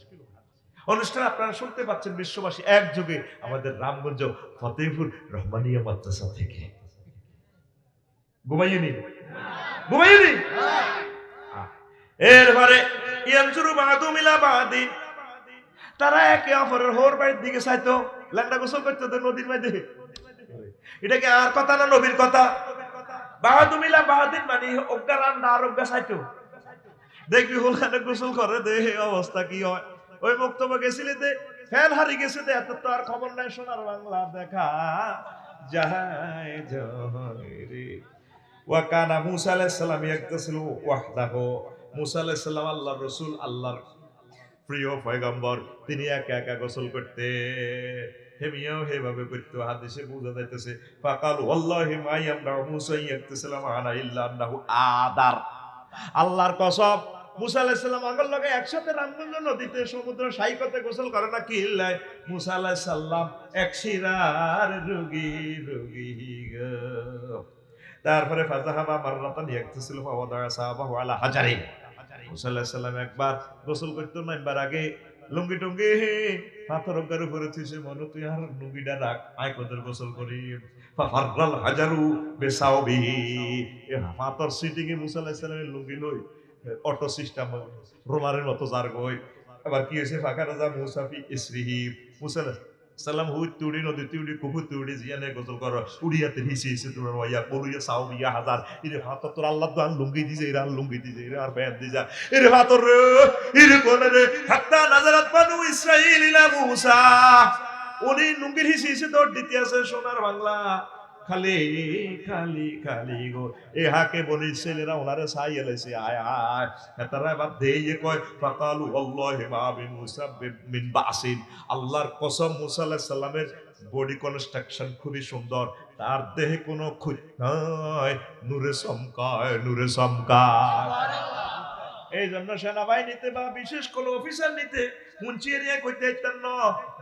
অনুষ্ঠান আপনারা শুনতে পাচ্ছেন বিশ্ববাসী এক যুগে আমাদের রামগঞ্জ ফতেহপুর রহমানিয়া মাদ্রাসা থেকে। ঘুমাইনি ঘুমাইনি। এরপরে ইয়ানজুরু বাদু মিলা বাদি, তারা একে অপরের হোর বাড়ির দিকে চাইতো, ল্যাংড়া গোসল করতো নদীর মধ্যে। এটাকে আর কথা না নবীর কথা। বাহাদু মিলা বাহাদিন মানে অজ্ঞা রান্না আর অজ্ঞা চাইতো। দেখবি হোলানে গোসল করে দে অবস্থা কি হয়। ওই বক্তব্য গেছিলে দে ফ্যান হারি গেছে দে, এত তো আর খবর নাই। সোনার বাংলা দেখা যায় রে। ওয়াকানা মুসা আলাইহিস সালাম ইয়াগতাসিলু ওয়াহদাহু, মুসা আলাইহিস সালাম আল্লাহর রাসূল, আল্লাহর প্রিয় পয়গম্বর, তিনি একা একা গোসল করতে। হেমিয়াও হেভাবে করতে। হাদিসে বোঝা যাইতেছে ফাকালু ওয়াল্লাহি মা ইয়ামনা মুসা ইয়াগতাসিলু মা'ানা ইল্লা আন্নাহু আদার। আল্লাহর কসম, মুসা আলাইহিস সালাম আগের লগে একসাথে রামগঞ্জ নদীতে সমুদ্র সাইকতে গোসল করে না কি ইল্লাই। মুসা আলাইহিস সালাম এক শিরার রোগী গো। তারপরে ফাজাহাবা মাররাতান ইয়াগতাসিলু ফাওয়াদা সাহাবাহু আলা হাজারি। মুসা আলাইহিস সালাম একবার গোসল করতে নামবার আগে লুঙ্গি টুঙ্গি পাথরের উপরে থুইছে, মনে তুই আর লুঙ্গিটা রাখ, আয় কদের গোসল করি। ফাররাল হাজারু বিসাওবিহি, এ পাথর সিটিং এ মুসা আলাইহিস সালামের লুঙ্গি লই অটো সিস্টেম রোলারের মতো জার গই। আবার কি হয়েছে ফাঁকা রাজা মুসাফি ইসরিহি, মুসা সালাম হুই তুড়ি নদী তুড়ি কুকু তুড়ি জিয়ানে গোসল কর উড়িয়াতে হিসে তোর ওয়া পড়ুয়া সাউবিয়া হাজার। ইরে ফাতর তোর আল্লাহ তো আর লুঙ্গি দিছে, এরা লুঙ্গি দিছে, এরা আর ব্যান্ড দিছা। ইরে ফাতর রে ইরে কোন রে হাত্তা নাজারাত বানু ইসরাঈল ইলা মুসা, উনি লুঙ্গির হিসে তোর দিতে আছে। সোনার বাংলা খালি খালি খালি গো। এ হাকে বনি ছেলেরা ওনারে ছাই এলাইছে। আয় আয় তারা এবার দেইয়ে কয় ফাকালু আল্লাহি মা বিমুসা মিন বাসিন। আল্লাহর কসম, মুসা আলাইহিস সালামের বডি কনস্ট্রাকশন খুবই সুন্দর, তার দেহে কোনো খুঁত নাই, নূরে চমকায় নূরে চমকায়। এই জন্য সেনাবাহিনীতে বা বিশেষ কোন অফিসার নিতে মুন্সিয়ারিয়া কইতে ইত্যান ন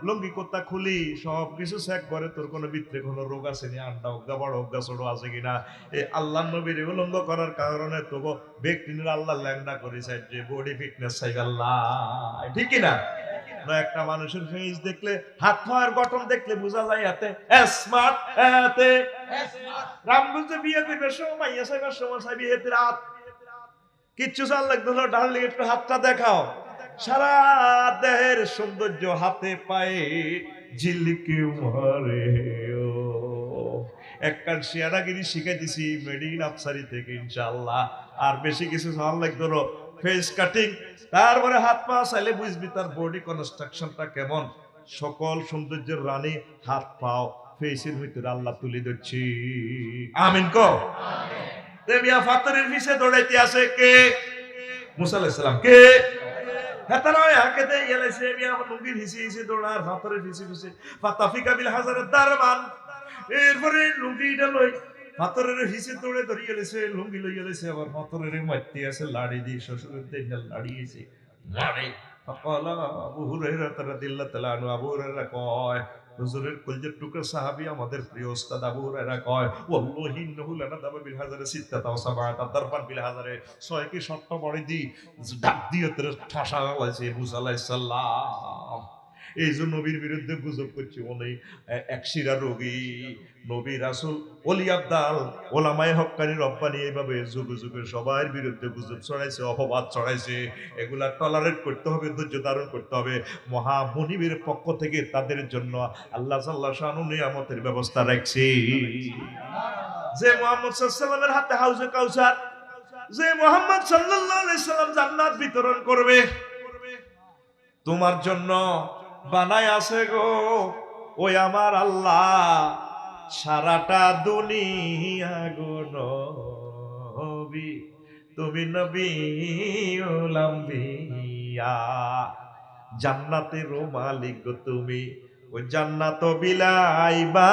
লঙ্গি কোত্তা খুলি সব কিছু চেক করে তোর কোনো ভিতরে কোনো রোগ আছে নি, আন্ডা অজ্ঞা বড় অজ্ঞা ছোট আছে কিনা। এই আল্লাহ নবীর উলঙ্গ করার কারণে তো ব্যক্তির আল্লাহ ল্যাংডা করে চাই যে বডি ফিটনেস চাই আল্লাহ, ঠিক কিনা? একটা মানুষের ফেস দেখলে, হাত পায়ের গঠন দেখলে বোঝা যায় এতে স্মার্ট। এতে রামগঞ্জে বিয়ে করবে সময় চাইবার সময় চাইবি এতে রাত কিচ্ছু চাল লাগতো না, ডার্লিং একটু হাতটা দেখাও। সারা দেহের সৌন্দর্য হাতে পায়ে ঝিলিকে মারে। একখান শিয়ারাগিরি শিখে দিছি মেডিন আফসারি থেকে ইনশাআল্লাহ। আর বেশি কিছু চাল লাগতো না, ফেস কাটিং, তারপরে হাত পা চাইলে বুঝবি তার বডি কনস্ট্রাকশনটা কেমন। সকল সৌন্দর্যের রানী হাত পাও ফেসের ভিতরে আল্লাহ তুলে দিচ্ছি। আমিন কও। ফাতরের পিছে দৌড়াইতে আছে কে? মুসা আলাইহিস সালাম। কে? হেতারা হাকেতে গেলেছে মিয়া লুঙ্গির হিসি হিসি দৌড়ার পাথরের হিসি হিসি ফাতাফিকা বিল হাজারের দারমান। এরপরে লুঙ্গিটা লই পাথরের হিসে দৌড়ে ধরিয়ে গেলেছে, লুঙ্গি লই গেলেছে, আবার পাথরের মারতে আছে লাড়ি দিয়ে, শ্বশুরের দিন লাড়িয়েছে মারে। ফাকালা আবু হুরায়রা রাদিয়াল্লাহু তাআলা আনহু, আবু হুরায়রা কয়, হুজুরের কলজের টুকরা সাহাবী আমাদের প্রিয় ওস্তাদ আবু হুরায়রা কয়, ওয়াল্লাহি ইন্নাহু লানাদাবা বিল হাজারে সিত্তাতা ওয়া সাবআতা দারবান বিল হাজারে, 6 কি 7টা বড়ি দি ডাক দিয়ে তেরে ঠাসা হয়েছে মুসা আলাইহিস সালাম। এই যে নবীর বিরুদ্ধে গুজব করছে, উনি একশিরা রোগী, নবী রাসূল ওলি আব্দাল ওলামায়ে হক্কানি রব্বানি এইভাবে যুগে যুগে সবার বিরুদ্ধে গুজব ছড়াইছে, অপবাদ ছড়াইছে। এগুলা টলারেট করতে হবে, ধৈর্য ধারণ করতে হবে। মহা মুনিবের পক্ষ থেকে তাদের জন্য আল্লাহ জাল্লা শানু নিয়ামতের ব্যবস্থা রাখছে। যে মুহাম্মদ সাল্লাল্লাহু আলাইহি সাল্লামের হাতে হাউজে কাউসার, যে মুহাম্মদ সাল্লাল্লাহু আলাইহি সাল্লাম জান্নাত বিতরণ করবে, তোমার জন্য বানায় আছে গো ওই আমার আল্লাহ সারাটা দুনিয়া গো নবী, তুমি নবীউল আম্বিয়া, জান্নাতের মালিক গো তুমি, ওই জান্নাত বিলাইবা।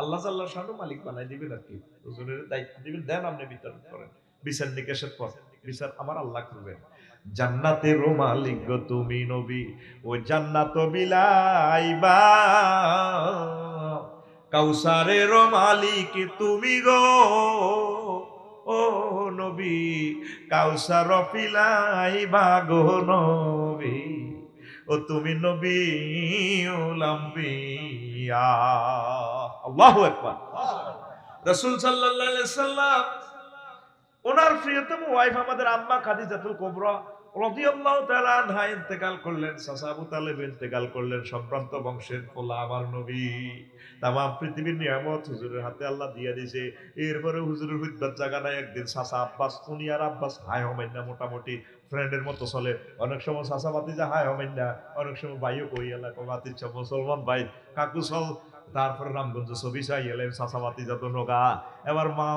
আল্লাহ জাল্লা শানু মালিক বানাই দিবেন আর কি, হুজুরের দায়িত্ব দিবেন, দেন আপনি বিতরণ করেন। বিচার নিকাশের পর বিচার আমার আল্লাহ করবেন। জান্নাতের মালিক গো তুমি নবী, ওই জান্নাত বিলাইবা, কাউসারের মালিক তুমি গো ও নবী, কাউসার পিলাইবা গো নবী, ও তুমি নবীউল আম্বিয়া। আল্লাহু আকবার। রাসূল সাল্লাল্লাহু আলাইহি সাল্লাম ওনার প্রিয়তম ওয়াইফ আমাদের আম্মা খাদিজাতুল কুবরা রাদিয়াল্লাহু তাআলা আনহা ইন্তেকাল করলেন, চাচা আবু তালেব ইন্তেকাল করলেন, সম্ভ্রান্ত বংশের পোলা আমার নবী। তামাম পৃথিবীর নিয়ামত হুজুরের হাতে আল্লাহ দিয়ে দিয়েছে। এরপরে হুজুরের হুদ্দার জায়গা নাই। একদিন চাচা আব্বাস, উনি আর আব্বাস হাই হমেন না, মোটামুটি ফ্রেন্ডের মতো চলে। অনেক সময় চাচা বাতিজা হাই হমেন না, অনেক সময় ভাইও কই এলাকা বাতিজা মুসলমান ভাই কাকু চল। তারপরে রামগঞ্জ ছবি চাই এলেন চাচা বাতিজা তো নগা। এবার মা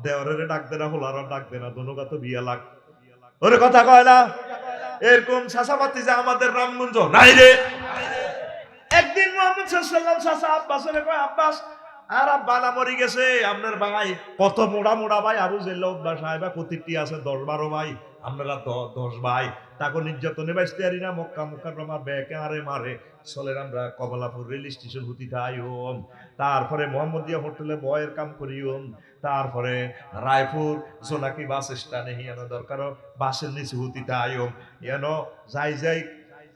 দেওয়ারের ডাক দেনা, হোলার ডাক দেনা, দনুগা তো বিয়া লাগ ওরে কথা কয় না। এরকম চাচাপাতি যে আমাদের রামগঞ্জ নাই রে। একদিন মুহাম্মদ সাল্লাল্লাহু আলাইহি ওয়াসাল্লাম আব্বাসের কয়, আব্বাস আর আব্বা না মরি গেছে, আপনার ভাই কত মোড়া মোড়া ভাই আবু জেল্লা উদ্বা সাহেবা কতিটি আছে 10-12 ভাই, আপনারা 10 ভাই, তাকে নির্যাতনে বাইসতে পারি না, মক্কা মুকাররমা ব্যাকে আরে মারে চলেন আমরা কমলাপুর রেল স্টেশন হুতি থাইম, তারপরে মোহাম্মদিয়া হোটেলে বয়ের কাম করিওম, তারপরে রায়পুর জোনাকি বাস স্ট্যান্ডে হিয়ানো দরকার বাসের নিচে হুতি থাইম, ইয়ানো যাই যাই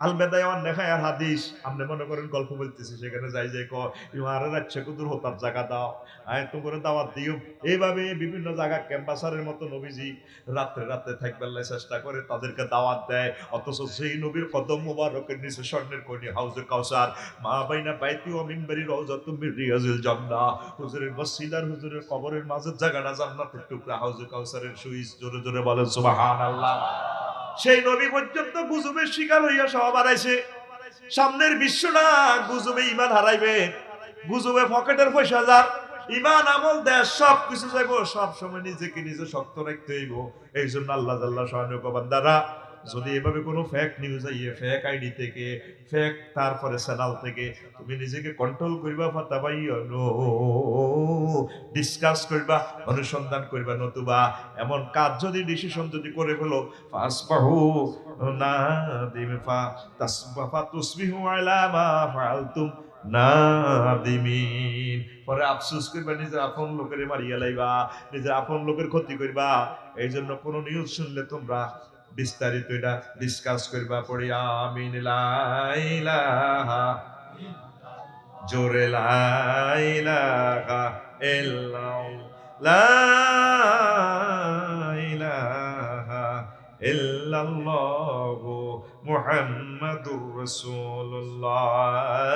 আলবেদায় নেখায় আর হাদিস আপনি মনে করেন গল্প বলতেছি, সেখানে যাই যাই কমারে রাজ্যে কুদুর হতার জায়গা দাও, আয়ত্ত করে দাওয়াত দিও। এইভাবে বিভিন্ন জায়গা ক্যাম্পাসারের মতো নবীজি রাত্রে রাত্রে থাকবার চেষ্টা করে, তাদেরকে দাওয়াত দেয়। অথচ সেই নবীর কদম মোবারকের নিচে স্বর্ণের কোণে হাউজে কাউসার, মা বাইনা বাইতি ও মিম্বারি রওজাতুম মির রিয়াজিল জান্নাহ, হুজুরের মসজিদ আর হুজুরের কবরের মাঝের জায়গাটা জান্নাতের টুকরা, হাউজে কাউসারের সুইচ। জোরে জোরে বলেন সুবহানাল্লাহ। সেই নবী পর্যন্ত গুজবের শিকার হইয়া সব হারাইছে। সামনের বিশ্বটা গুজবে ইমান হারাইবে, গুজবে পকেটের পয়সা যার, ইমান আমল দেশ সব কিছু যাইব। সব সময় নিজেকে নিজে শক্ত রাখতে হইব। এই জন্য আল্লাহ জাল্লা শাআনহু বান্দারা যদি এভাবে কোনো ফেক নিউজ আইয়ে, ফেক আইডি থেকে, ফেক তারপরে চ্যানেল থেকে তুমি নিজেকে কন্ট্রোল করিবা, ফাতাবাইয়ানু ডিসকাস করবা, অনুসন্ধান করবা, নতুবা এমন কাজ যদি ডিসিশন যদি করে ফেলো, ফাসবাহু নাদিম ফাতাসবাহা তুসবিহু আলা মা ফাআলতুম নাদিমিন, পরে আফসোস করবা, নিজের আপন লোকের মারিয়া লাইবা, নিজের আপন লোকের ক্ষতি করবা। এই জন্য কোন নিউজ শুনলে তোমরা বিস্তারিত এটা ডিসকাস করবা। পড়ি আমিন। লা ইলাহা জোরে লা ইলাহা ইল্লাল্লাহ, লা ইলাহা ইল্লাল্লাহু মুহাম্মাদুর রাসূলুল্লাহ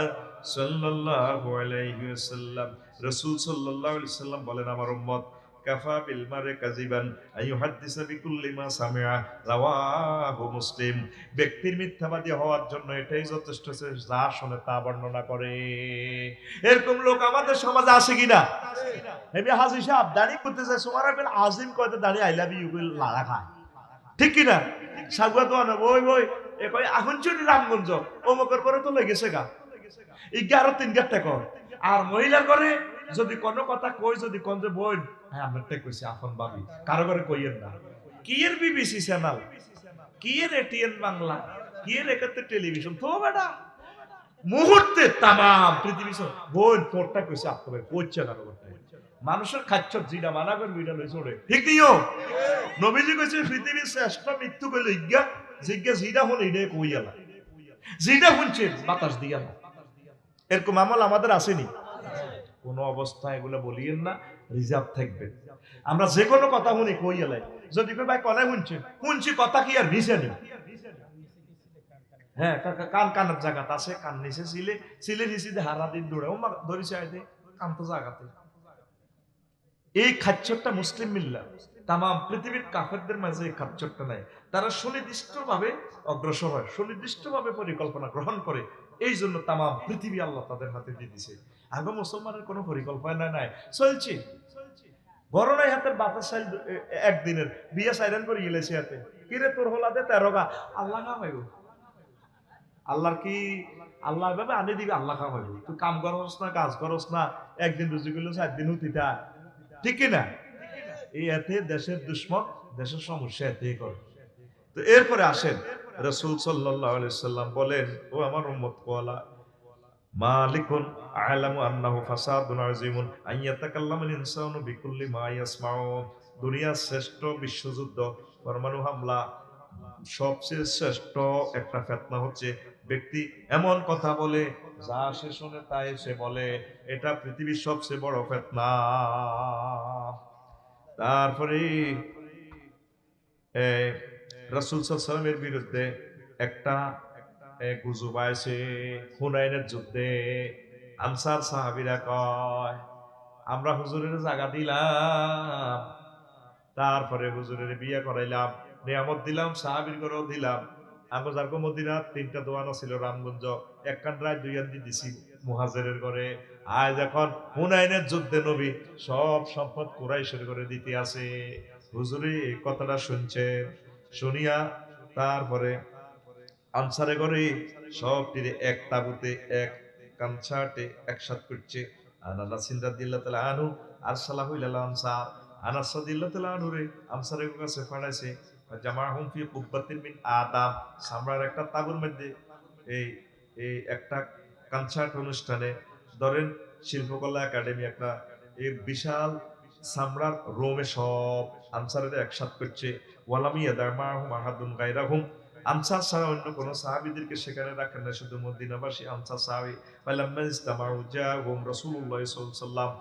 সাল্লাল্লাহু আলাইহি ওয়াসাল্লাম। রাসূল সাল্লাল্লাহু আলাইহি ওয়াসাল্লাম বলেন, আমার উম্মত কাফা বিল মারে কাযিবান আইয়ুহাদ্দিসা বিকুল্লি মা সামিআ, রাওয়াহু মুসলিম। ব্যক্তির মিথ্যাবাদী হওয়ার জন্য এটাই যথেষ্ট যে যা শুনে তা বর্ণনা করে। এরকম লোক আমাদের সমাজে আছে কিনা? হেবি হাজী সাহেব দাড়ি করতে যায়, সুমারা বিল আজিম কয়তে দাড়ি আই লাভ ইউ বিল লাড়া খায়। ঠিক কিনা? সাগুয়া তো আনা ওই ওই এ কয় এখন চুরি রামগঞ্জ অমুকের পরে তো লেগেছে গা ইগা আরো 3 টাকা আর মহিলার ঘরে যদি কোনো কথা কই যদি কোন যে বোন হ্যাঁ আমারটা কইছি আপন ভাবি কারো ঘরে কইয়েন না কি এর বিবিসি চ্যানেল কি এর এটিএন বাংলা কি এর একাত্তর টেলিভিশন তো বেটা মুহূর্তে তামাম পৃথিবী বোন তোরটা কইছে আপনার কইছে না মানুষের খাচ্ছ জিনা মানা করে বিড়া লই চড়ে ঠিক নিও নবীজি কইছে পৃথিবীর শ্রেষ্ঠ মৃত্যু কইল ইজ্ঞা জিজ্ঞা জিডা হল এডে কইয়ালা জিডা শুনছে বাতাস দিয়া না এরকম আমল আমাদের আসেনি কোন অবস্থায় এগুলো বলিয়েন না রিজার্ভ থাকবে আমরা যে কোনো কথা শুনি কইয়ালাই যদি কই ভাই কনে শুনছে শুনছি কথা কি আর ভিসে নি হ্যাঁ কান কানের জায়গাত আছে কান নিচে সিলে সিলে নিচে হারা দিন দৌড়ে ও ধরিছে আইতে কান তো জায়গাতে এই খাচ্চরটা মুসলিম মিল্লা তাম পৃথিবীর কাফেরদের মাঝে এই খাচ্চরটা নাই তারা সুনির্দিষ্টভাবে অগ্রসর হয় সুনির্দিষ্টভাবে পরিকল্পনা গ্রহণ করে এই জন্য তাম পৃথিবী আল্লাহ তাদের হাতে দিয়ে দিছে আগে মুসলমানের কোনো পরিকল্পনা নাই চলছে গরনাই হাতের বাতাস চাইল একদিনের বিয়ে সাইরেন করে গেলেছে হাতে কিরে তোর হলাতে 13 গা আল্লাহ না ভাইব আল্লাহর কি আল্লাহ ভাবে আনে দিবি আল্লাহ খাওয়াইব তুই কাম করস না কাজ করস না একদিন রুজি করলে 4 দিন হতিটা ঠিক কিনা এই এতে দেশের দুশ্মন দেশের সমস্যা এতে করে তো এরপরে আসেন রাসূল সাল্লাল্লাহু আলাইহি সাল্লাম বলেন ও আমার উম্মত কোয়ালা মালিকুন আ'লামু আন্নাহু ফাসাদুন আযীমুন আইয়াতাকাল্লামুল ইনসানু বিকুল্লি মা ইয়াসমাউ দুনিয়ার শ্রেষ্ঠ বিশ্বযুদ্ধ পরমাণু হামলা সবচেয়ে শ্রেষ্ঠ একটা ফিতনা হচ্ছে ব্যক্তি এমন কথা বলে যা সে শুনে তাই সে বলে এটা পৃথিবীর সবচেয়ে বড় ফিতনা তারপরে রাসূল সাল্লাল্লাহু আলাইহি ওয়াসাল্লামের বিরুদ্ধে একটা গুজব আছে হুনাইনের যুদ্ধে আনসার সাহাবীরা কয় আমরা হুজুরের জায়গা দিলাম তারপরে হুজুরের বিয়ে করাইলাম নিয়ামত দিলাম সাহাবীর ঘরেও দিলাম আগে যারকো মদিনা 3টা দোয়ানো ছিল রামগঞ্জ এক কান্ডায় 2 আন্দি দিছি মুহাজিরের ঘরে আজ এখন হুনাইনের যুদ্ধে নবী সব সম্পদ কুরাইশের ঘরে দিতে আছে হুজুরে এই কথাটা শুনছেন শুনিয়া তারপরে আনসারে ঘরে সব তীরে এক তাবুতে এক কানছাটে একসাথ করছে আনাস রাদিয়াল্লাহু তাআলা আনহু আরসালাহু ইলাল আনসার আনাস রাদিয়াল্লাহু তাআলা আনহু রে আনসারের কাছে পাঠাইছে জামাহুম ফি কুব্বাতিন মিন আদাম সামরার একটা তাবুর মধ্যে এই এই একটা কনসার্ট অনুষ্ঠানে ধরেন শিল্পকলা একাডেমি একটা এই বিশাল সামরার রোমে সব আনসারের একসাথ করছে ওয়ালামিয়া দামাহুম আহাদুন গায়রাহুম আনসার ছাড়া অন্য কোন সাহাবীদেরকে সেখানে রাখেন না শুধু মদিনাবাসী আনসার সাহাবী ফালাম্মা ইসতামাউ জাহুম রাসূলুল্লাহ সাল্লাল্লাহু আলাইহি ওয়াসাল্লাম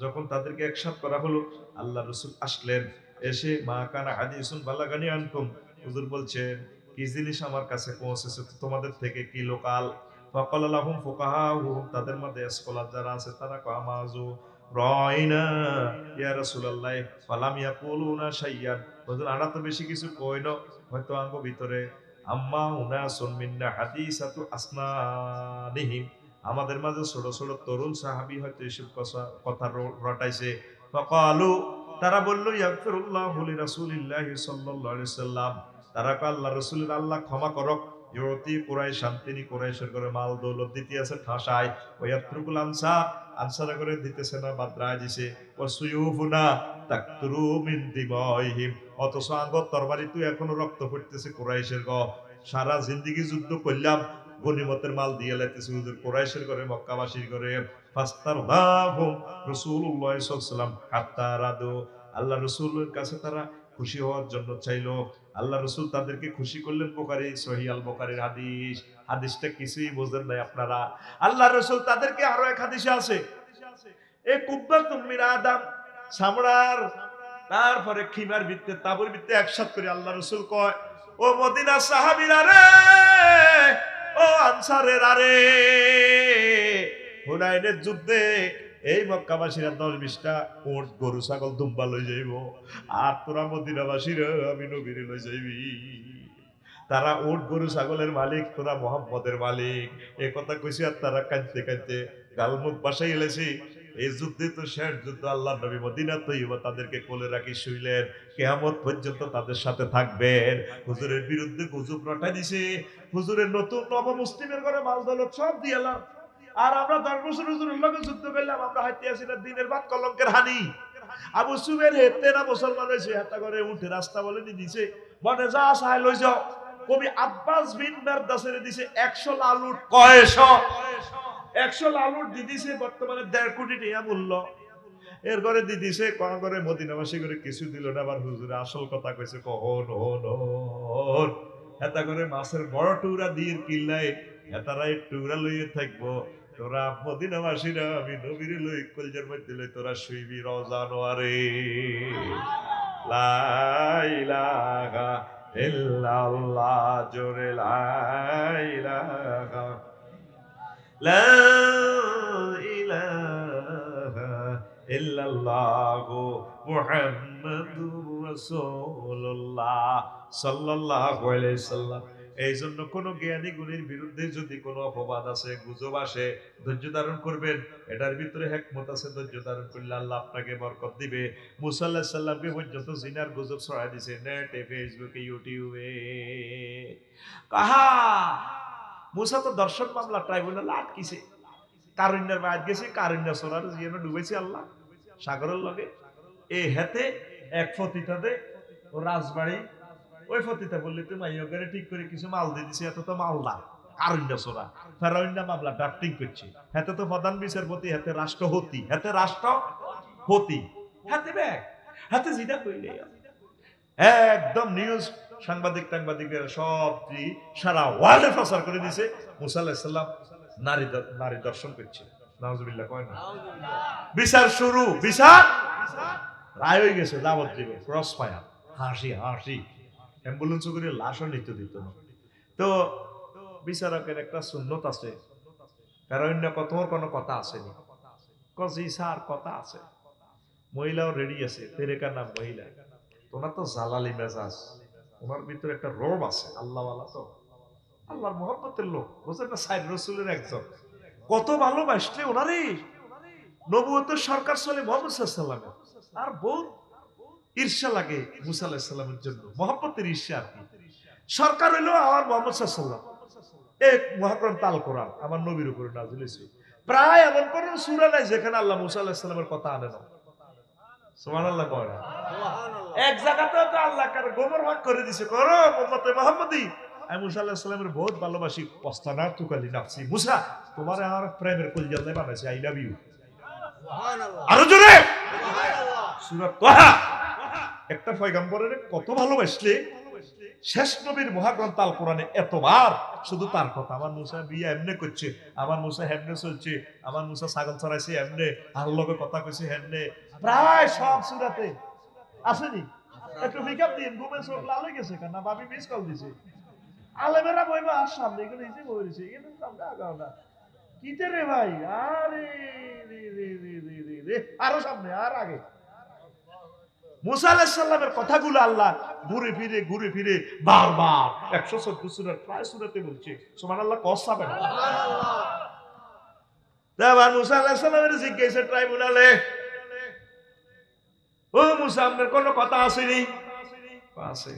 যখন তাদেরকে একসাথ করা হলো আল্লাহ রাসূল আসলেন এসে মা কানা হাদিসুন বালাগানি আনকুম হুজুর বলছেন কি জিনিস আমার কাছে পৌঁছেছে তোমাদের থেকে কি লোকাল ফাকাল লাহুম ফুকাহাহুম তাদের মধ্যে স্কলার যারা আছে তারা কামাজু রাইনা ইয়া রাসূলুল্লাহ ফালাম ইয়াকুলুনা শাইয়ান হুজুর আনা তো বেশি কিছু কইনো হয়তো আঙ্গ ভিতরে আম্মা উনাসুন মিন্না হাদিসাতু আসনানিহিম আমাদের মাঝে ছোট ছোট তরুণ সাহাবী হয়তো এসব কথা রটাইছে ফাকালু তারা বলল ইয়াগফিরুল্লাহু লিরাসূলিল্লাহি সাল্লাল্লাহু আলাইহি সাল্লাম তারা কয় আল্লাহ রাসূলের আল্লাহ ক্ষমা করক ইউতি কুরাইশ তিনি কুরাইশের করে মাল দৌলত দিতে আছে ঠাসায় ওয়াত্রুকুল আনসার আনসারে করে দিতেছে না বাদরায় দিছে ওয়াসুয়ুফুনা তাকতুরু মিন দিমাইহিম অথচ আঙ্গ তরবারি তুই এখনো রক্ত পড়তেছে কুরাইশের সারা জিন্দেগি যুদ্ধ করলাম গনিমতের মাল দিয়ে লাইতেছে হুজুর কুরাইশের করে মক্কাবাসীর করে ফাস্তারদাহুম রাসূলুল্লাহ সাল্লাল্লাহু আলাইহি ওয়াসাল্লাম হাত্তা রাদু আল্লাহ রাসূলের কাছে তারা খুশি হওয়ার জন্য চাইলো আল্লাহ রাসূল তাদেরকে খুশি করলেন বুখারী সহিহ আল বুখারীর হাদিস হাদিসটা কিছুই বুঝেন নাই আপনারা আল্লাহ রাসূল তাদেরকে আরো এক হাদিসে আছে এই কুব্বাতুম মিন আদম সামরার তারপরে খিমার ভিত্তে তাবুর ভিত্তে একসাথ করে আল্লাহ রাসূল কয় ও মদিনা সাহাবীরা রে ও আনসারের আরে হুনাইনের যুদ্ধে এই মক্কাবাসীরা 10-20টা উট গরু ছাগল দুম্বা লই যাইব আর তোরা মদিনাবাসীরা আমি নবীরে লই যাইবি তারা উট গরু ছাগলের মালিক তোরা মুহাম্মদের মালিক এই কথা কইছি আর তারা কাঁদতে কাঁদতে গালমুখ বাসাই এলেছি এই যুদ্ধে তো শেষ যুদ্ধ। আল্লাহ নবী মদিনা তৈয়বা তাদেরকে কোলে রাখি শুইলেন, কিয়ামত পর্যন্ত তাদের সাথে থাকবেন। হুজুরের বিরুদ্ধে গুজব রটাই দিছে, হুজুরের নতুন নব মুসলিমের ঘরে মাল দৌলত সব দিয়ালাম, আর আমরা 10 বছর হুজুরের লগে যুদ্ধ করলাম, আমরা হাইতে আসি না দিনের বাদ কলঙ্কের হানি। আবু সুবের হেতে না মুসলমান হয়েছে, হাতা করে উঠে রাস্তা বলে দিছে, বনে যা সাহায় লই যাও। কবি আব্বাস বিন বারদাসের দিছে 100 লালুট, কয়শ 100 লালুট দি দিছে, বর্তমানে 1.5 কোটি টাকা মূল্য। এর ঘরে দি দিছে, কোন করে মদিনাবাসী করে কিছু দিল না। আবার হুজুরে আসল কথা কইছে, কহন হন হন হেতা করে মাছের বড় টুকরা দিয়ে কিল্লাই, হেতারা এই টুকরা লইয়ে থাকবো। তোরা মদিনাবাসীরা আমি নবীরে লই কলজের মধ্যে লই, তোরা শুইবি রওজা নোয়ারে। লা ইলাহা ইল্লাল্লাহ, জোরে লা ইলাহা, লা ইলাহা ইল্লাল্লাহু মুহাম্মাদুর রাসূলুল্লাহ সাল্লাল্লাহু আলাইহি সাল্লাম। এই জন্য কোন জ্ঞানী গুণীর বিরুদ্ধে যদি কোনো অপবাদ আসে, গুজব আসে, ধৈর্য ধারণ করবেন। এটার ভিতরে হিকমত আছে, ধৈর্য ধারণ করলে আল্লাহ আপনাকে বরকত দিবে। মুসা আলাইহিস সালামকে পর্যন্ত জিনার গুজব ছড়াই দিয়েছে নেটে, ফেসবুকে, ইউটিউবে। কাহা মুসা তো দর্শন মামলা ট্রাইব্যুনালে আটকিছে, কারুণ্যের বাইরে গেছে, কারুণ্য সোনার জিয়ানো ডুবেছে আল্লাহ সাগরের লগে। এই হেতে এক ফতিতাতে ও রাজবাড়ি, ওই ফতিতা বললি তুই মাইয়গরে ঠিক করে কিছু মাল দিয়ে দিছে, এত তো মালদা কারুণ্য সোনা ফেরাউন্য মামলা ড্রাফটিং করছে। হেতে তো প্রধান বিচারপতি, হেতে রাষ্ট্রপতি, হেতে রাষ্ট্রপতি, হাতে ব্যাগ, হাতে জিদা কইলে একদম নিউজ সাংবাদিকরা সব সারা ওয়ার্ল্ডে প্রচার করে দিছে মুসা আলাইহিস সালাম নারী দর্শন করছে। নাউজুবিল্লাহ কয় না। বিচার শুরু, বিচার রায় হয়ে গেছে, যাবজ্জীবন, ক্রস ফায়ার, হাসি হাসি, অ্যাম্বুলেন্স করে লাশও নিতে দিত না। তো বিচারকের একটা সুন্নত আছে, কারণ তোমার কোনো কথা আসেনি, কজি স্যার কথা আছে। মহিলাও রেডি আছে, তেরেকার নাম মহিলা, তোমার তো জালালি মেজাজ, ওনার ভিতরে একটা রোব আছে, আল্লাহওয়ালা তো, আল্লাহর মহব্বতের লোক, বুঝলেন না, সাইদ রসুলের একজন, কত ভালোবাসলে ওনারে। নবুয়তের সরকার চলে মুহাম্মদ সাল্লাল্লাহু আলাইহি ওয়াসাল্লাম, আর বহুত ঈর্ষা লাগে মুসা আলাইহিস সালামের জন্য, মহব্বতের ঈর্ষা আর কি। সরকার হইলো আমার মুহাম্মদ সাল্লাল্লাহু আলাইহি ওয়াসাল্লাম, এক মহাগ্রন্থ আল কোরআন আমার নবীর উপরে নাযিল হয়েছে। প্রায় এমন কোন সূরা নাই যেখানে আল্লাহ মুসা আলাইহিস সালামের কথা আনে না। সুবহানাল্লাহ কয় না? এক জায়গাতে তো আল্লাহ কার গোবর ভাগ করে দিয়েছে, করো উম্মতে মুহাম্মাদি, আমি মুসা আলাইহিস সালামের বহুত ভালোবাসি, ওয়াস্তানা তুকালি নাফসি, মুসা তোমার আমার প্রেমের কলিজাতে বানাইছে, আই লাভ ইউ। সুবহানাল্লাহ, আরো জোরে সুবহানাল্লাহ। সূরা তাহা, একটা পয়গম্বরের কত ভালোবাসলে, শেষ নবীর মহাগ্রন্থ আল কোরআনে এতবার শুধু তার কথা। আমার মুসা বিয়ে এমনে করছে, আমার মুসা হেমনে চলছে, আমার মুসা ছাগল চড়াইছে এমনে, আর লোকে কথা কইছে হেমনে, প্রায় সব সূরাতে আসেনি। একটু পিকআপ দিন, ঘুমে চোখ লাল হয়ে গেছে কেন, ভাবি মিস কল দিছে, আলেমেরা বইবা আর সামনে এগুলো ইজি বইছে, কিন্তু সামনে আগাও না কিতে রে ভাই, আরে রে রে রে রে রে রে, আরো সামনে আর আগে। মুসা আলাইহিস সালামের কথাগুলো আল্লাহ ঘুরে ফিরে বারবার 114 সূরার প্রায় সূরাতে বলছে। সুবহানাল্লাহ কসাবে না। সুবহানাল্লাহ। তারপর মুসা আলাইহিস সালামের জিজ্ঞাসা ট্রাইব্যুনালে, ও মুসা আপনার কোন কথা আসেনি? আছে।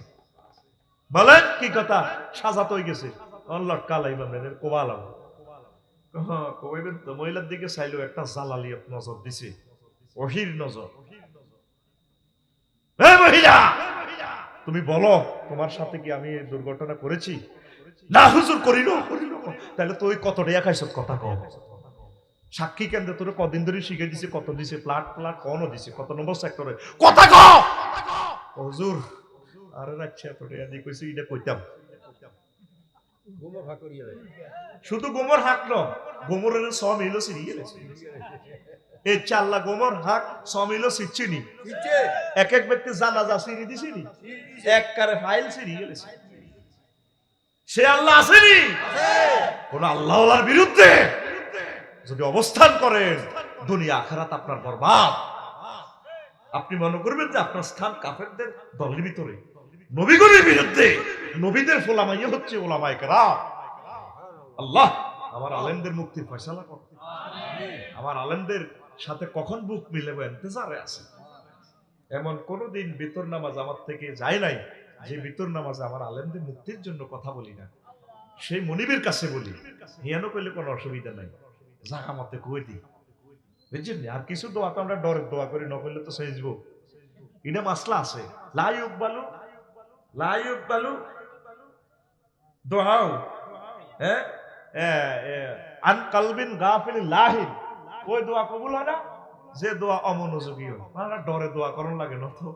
বলেন কি কথা? সাজা তো হয়ে গেছে, আল্লাহ কালাই বানানের কোবালাম। হ্যাঁ কোবাইবেন তো। মহিলার দিকে চাইলো, একটা জালালিয়াত নজর দিছে, ওহির নজর। মহিলা তুমি বলো, তোমার সাথে কি আমি দুর্ঘটনা করেছি? না হুজুর করিল। তাহলে তুই কত টাকা খাইছ, কথা কও। সাক্ষী কেন্দ্রে তোর কদিন ধরে শিখে দিছে, কত দিছে, প্লাট কোনও দিছে, কত নম্বর সেক্টরে, কথা কও। হুজুর আরে রাখছে, এত টাকা দিয়ে কইছি, এটা কইতাম। গোমর হাক করিয়া শুধু গোমর হাক ন, গোমরের সব মিলো সিরিয়ে গেছে। এই চাল্লা গোমর হাক সমিলো সিচ্ছিনি, এক এক ব্যক্তি জানাজা সিরি দিছিনি, এক কারে ফাইল সিরি গেছে। সে আল্লাহ আসেনি? কোন আল্লাহওয়ালার বিরুদ্ধে যদি অবস্থান করেন, দুনিয়া আখিরাত আপনার বরবাদ। আপনি মনে করবেন যে আপনার স্থান কাফেরদের দলের ভিতরে, নবীগণের বিরুদ্ধে। নবীদের ফোলামাইয়া হচ্ছে ওলামায়ে কেরাম। আল্লাহ আমার আলেমদের মুক্তির ফয়সালা করো, আমার আলেমদের সাথে কখন বুক মিলেবো ইন্তজারে আছে। এমন কোনোদিন বিতর নামাজ আমার থেকে যায় নাই যে বিতর নামাজ আমার আলেমদের মুক্তির জন্য কথা বলি না, সেই মনিবের কাছে বলি, হিয়ানো করলে কোনো অসুবিধা নাই, জাগা মতে কই দি, বুঝছেন? আর কিছু দোয়া তো আমরা ডরের দোয়া করি, না করলে তো সেজবো, এটা মাসলা আছে। লাইক বালু দোয়াও, হ্যাঁ, আন কালবিন গাফিল লাহিন, ওই দোয়া কবুল হয় না যে দোয়া অমনোযোগী হয়। আমরা ডরে দোয়া করন লাগে না তো,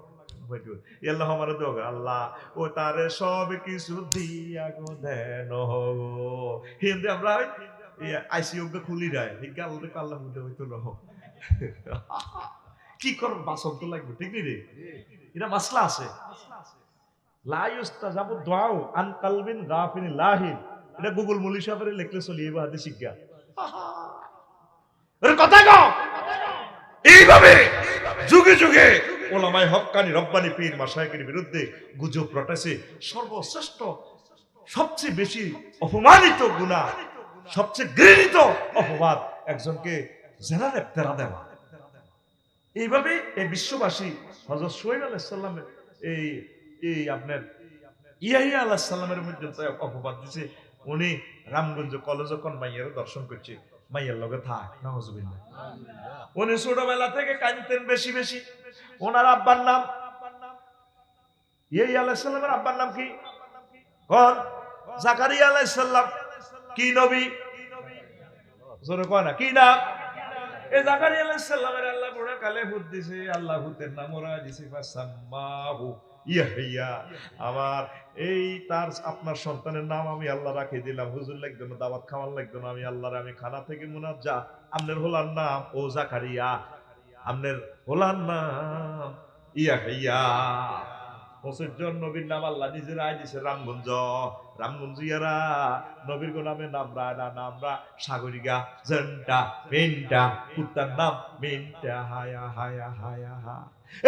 আল্লাহ আমার দোয়া করে, আল্লাহ ও তারে সব কিছু দিয়া গো দেন গো, হিন্দে আমরা আইসিইউ কে খুলি যায় হিগা আল্লাহ আল্লাহ মুদে হইতো না, কি করব বাসন তো লাগবে, ঠিক নি রে? এটা মাসলা আছে। লা ইউস্তাজাবু দুআউ আন কালবিন গাফিল লাহিন, এটা গুগল মুলি সাহেবের লিখলে চলিয়ে হাদিস শিক্ষা। এর কথা কও, এইভাবে যুগে যুগে ওলামায়ে হক্কানি রব্বানি পীর মাশায়েখের বিরুদ্ধে গুজব রটাছে। সর্বশ্রেষ্ঠ সবচেয়ে বেশি অপমানিত গুনাহ, সবচেয়ে ঘৃণিত অপবাদ একজনকে জেনারে তেরা দেওয়া। এইভাবে এই বিশ্ববাসী হযরত শুআয়ব আলাইহিস সালামের এই এই আপনার ইয়াহিয়া আলাইহিস সালামের মধ্যে অপবাদ দিছে। উনি রামগঞ্জ কলেজ কোন মাইয়ার দর্শন করছে, মাইয়ার লগে থাক, নাউজুবিল্লাহ। উনি ছোটবেলা থেকে কাঁদতেন বেশি বেশি। ওনার আব্বার নাম ইয়াহিয়া আলাইহিস সালামের আব্বার নাম কি? কোন? জাকারিয়া আলাইহিস সালাম। কি নবী? জোরে কয় না, কি নাম? এই জাকারিয়া আলাইহিস সালামের আল্লাহ বড় কালে হুদ দিছে, আল্লাহ হুদের নাম ওরা দিছে ফাসাম্মাহু ইয়াহিয়া। আমার এই তার আপনার সন্তানের নাম আমি আল্লাহ রাখি দিলাম। হুজুর লাগতো না, দাওয়াত খাওয়ার লাগতো না, আমি আল্লাহর আমি খানা থেকে মুনাজ্জা। আপনার হোলার নাম ও জাকারিয়া, আপনার হোলার নাম ইয়াহিয়া। 25 জন নবীর নাম আল্লাহ নিজের আয় দিছে রামগঞ্জ। রামগঞ্জিয়ারা নবীর নামে নাম রায়না, নামরা সাগরিকা, জেন্টা, মিন্টা, কুত্তার নাম মিন্টা, হায়া হায়া হায়া হা।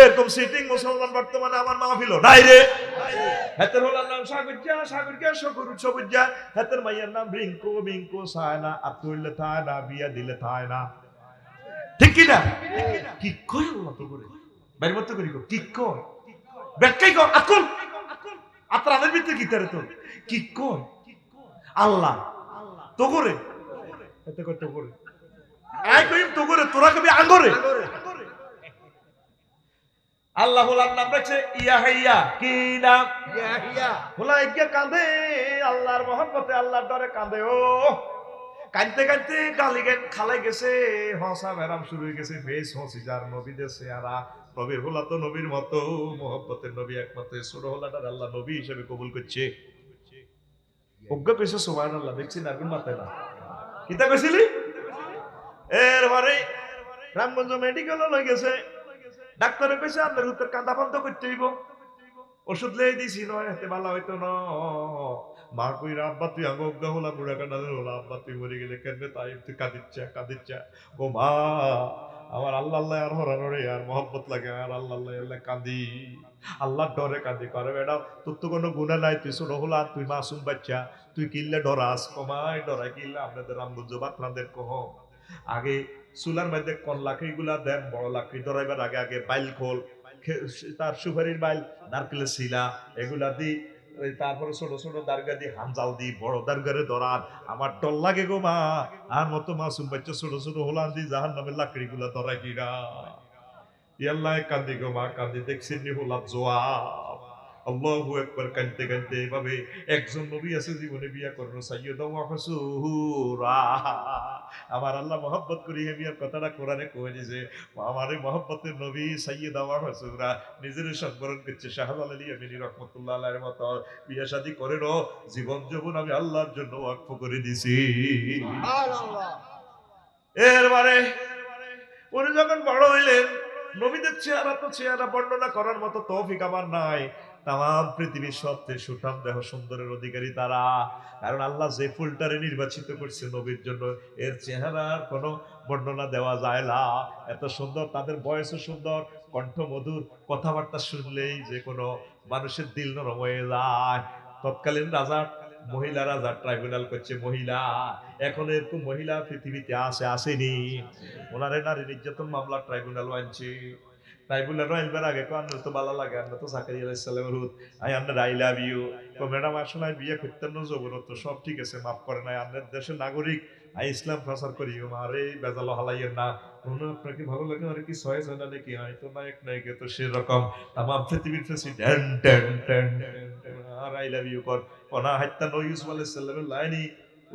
এরকম সিটিং মুসলমান বর্তমানে আমার মাহফিল নাই রে। হাতের হলার নাম সাগরিকা, সাগরিকা শকুর সবুজা, হাতের মাইয়ার নাম রিঙ্কু, মিঙ্কু সায়না, আতুইলে থায় না, বিয়া দিলে থায় না, ঠিক কি না? কি কই আল্লাহ তো করে বাইর মত করি গো, কি কই ব্যাখ্যাই কর আকুল আপনাদের ভিতরে কি তারে তো কি কই আল্লাহ তো করে, এতে কই তো করে আই কই তো করে, তোরা কবি আঙ্গরে। আল্লাহ হোলার নাম রাখছে ইয়াহিয়া। কি নাম? ইয়াহিয়া। হোলা একে কাঁদে আল্লাহর মহব্বতে, আল্লাহর ডরে কাঁদে। ও কাঁদতে কাঁদতে গালি খালাই গেছে, হসা বেরাম শুরু হয়ে গেছে, ফেস হসি যার নবীদের চেহারা। নবীর হোলা তো নবীর মতো মহব্বতের নবী, একমাত্র ছোট হোলাটার আল্লাহ নবী হিসেবে কবুল করছে। অজ্ঞ কইছে সুবহানাল্লাহ, দেখছি না কোন মাথায় না কিতা কইছিলি। এরপরে রামগঞ্জ মেডিকেল লই গেছে, ডাক্তারে কইছে আপনার উত্তর কান্দা বন্ধ করতে হইব। ওষুধ লেই দিছি, নয় হাতে ভালো হইতো না। মা কইরা আব্বা তুই আঙ্গা হলা বুড়া কান্দালে হলা, আব্বা তুই মরে গেলে কেন তাই তুই কাঁদিচ্ছা কাঁদিচ্ছা। ও মা আমার আল্লাহ আল্লাহ আর হরানোরে আর মহব্বত লাগে, আর আল্লাহ আল্লাহ আল্লাহ কাঁদি, আল্লাহর ডরে কাঁদি। করে বেটা তোর তো কোনো গুণা নাই, তুই ছোট হলা, তুই মাসুম বাচ্চা, তুই কিনলে ডরাস। কমায় ডরাই কিনলে আপনাদের রামগঞ্জ বাতনাদের কহ আগে চুলার মধ্যে কোন লাকড়ি গুলা দেন, বড় লাকড়ি ধরাইবার আগে আগে বাইল খোল, তার সুপারির বাইল, নারকেলের শিলা এগুলা দি, তারপরে ছোট ছোট দারগা দি, হামজাল দি, বড় দারগারে ধরান। আমার ডর লাগে গো মা, আর মতো মাসুম বাচ্চা ছোট ছোট হোলান দি জাহান নামের লাকড়ি গুলা ধরাই কিনা। ইয়াল্লাহ কান্দি গো মা কান্দি, দেখছি নি হোলাপ জোয়াব। আল্লাহু আকবার। কানতে কানতে এভাবে একজন নবী আছে জীবনে বিয়া করলো, সাইয়্যিদা ওয়া হুসুরা। আমার আল্লাহ মহব্বত করি হে বিয়ার কথাটা কোরআনে কয়ে দিয়েছে। আমারে মহব্বতের নবী সাইয়্যিদা ওয়া হুসুরা নিজের সংবরণ করছে। শাহজালাল আলী আমিনী রাহমাতুল্লাহ আলাইহির মত বিয়া শাদী করেন, জীবন যৌবন আমি আল্লাহর জন্য ওয়াকফ করে দিছি। সুবহানাল্লাহ। এরবারে উনি যখন বড় হইলেন, নবীদের চেহারা তো চেহারা বর্ণনা করার মতো তৌফিক আমার নাই। তাম পৃথিবীর সবচেয়ে সুঠাম দেহ সুন্দরের অধিকারী তারা, কারণ আল্লাহ যে ফুলটারে নির্বাচিত করছে নবীর জন্য, এর চেহারার কোনো বর্ণনা দেওয়া যায় না। এত সুন্দর, তাদের বয়সও সুন্দর, কণ্ঠ মধুর, কথাবার্তা শুনলেই যে কোনো মানুষের দিল নরম হয়ে যায়। তৎকালীন রাজা মহিলারা যা ট্রাইব্যুনাল করছে, মহিলা এখন এরকম মহিলা পৃথিবীতে আসেনি। ওনারে নারী নির্যাতন মামলা ট্রাইব্যুনাল আনছে। ট্রাইব্যুনাল আনবার আগে আপনার তো ভালো লাগে, আমরা তো জাকারিয়া আলাইহিস সালামের হুত, আই আপনার আই লাভ ইউ। তো ম্যাডাম আসলে বিয়ে করতেন না, জবরদস্ত সব ঠিক আছে, মাফ করে নাই, আপনার দেশের নাগরিক, আই ইসলাম প্রচার করি, আরে বেজাল হালাইয়ের না, কোনো আপনাকে ভালো লাগে, আরে কি সয়েস হয় না নাকি, হয় তো নায়ক নায়িকা তো সেরকম তাম পৃথিবীর প্রেসিডেন্ট আর আই লাভ ইউ কর ওনা হাইতা নবী ইউসুফ আলাইহিস সালামের লাইনি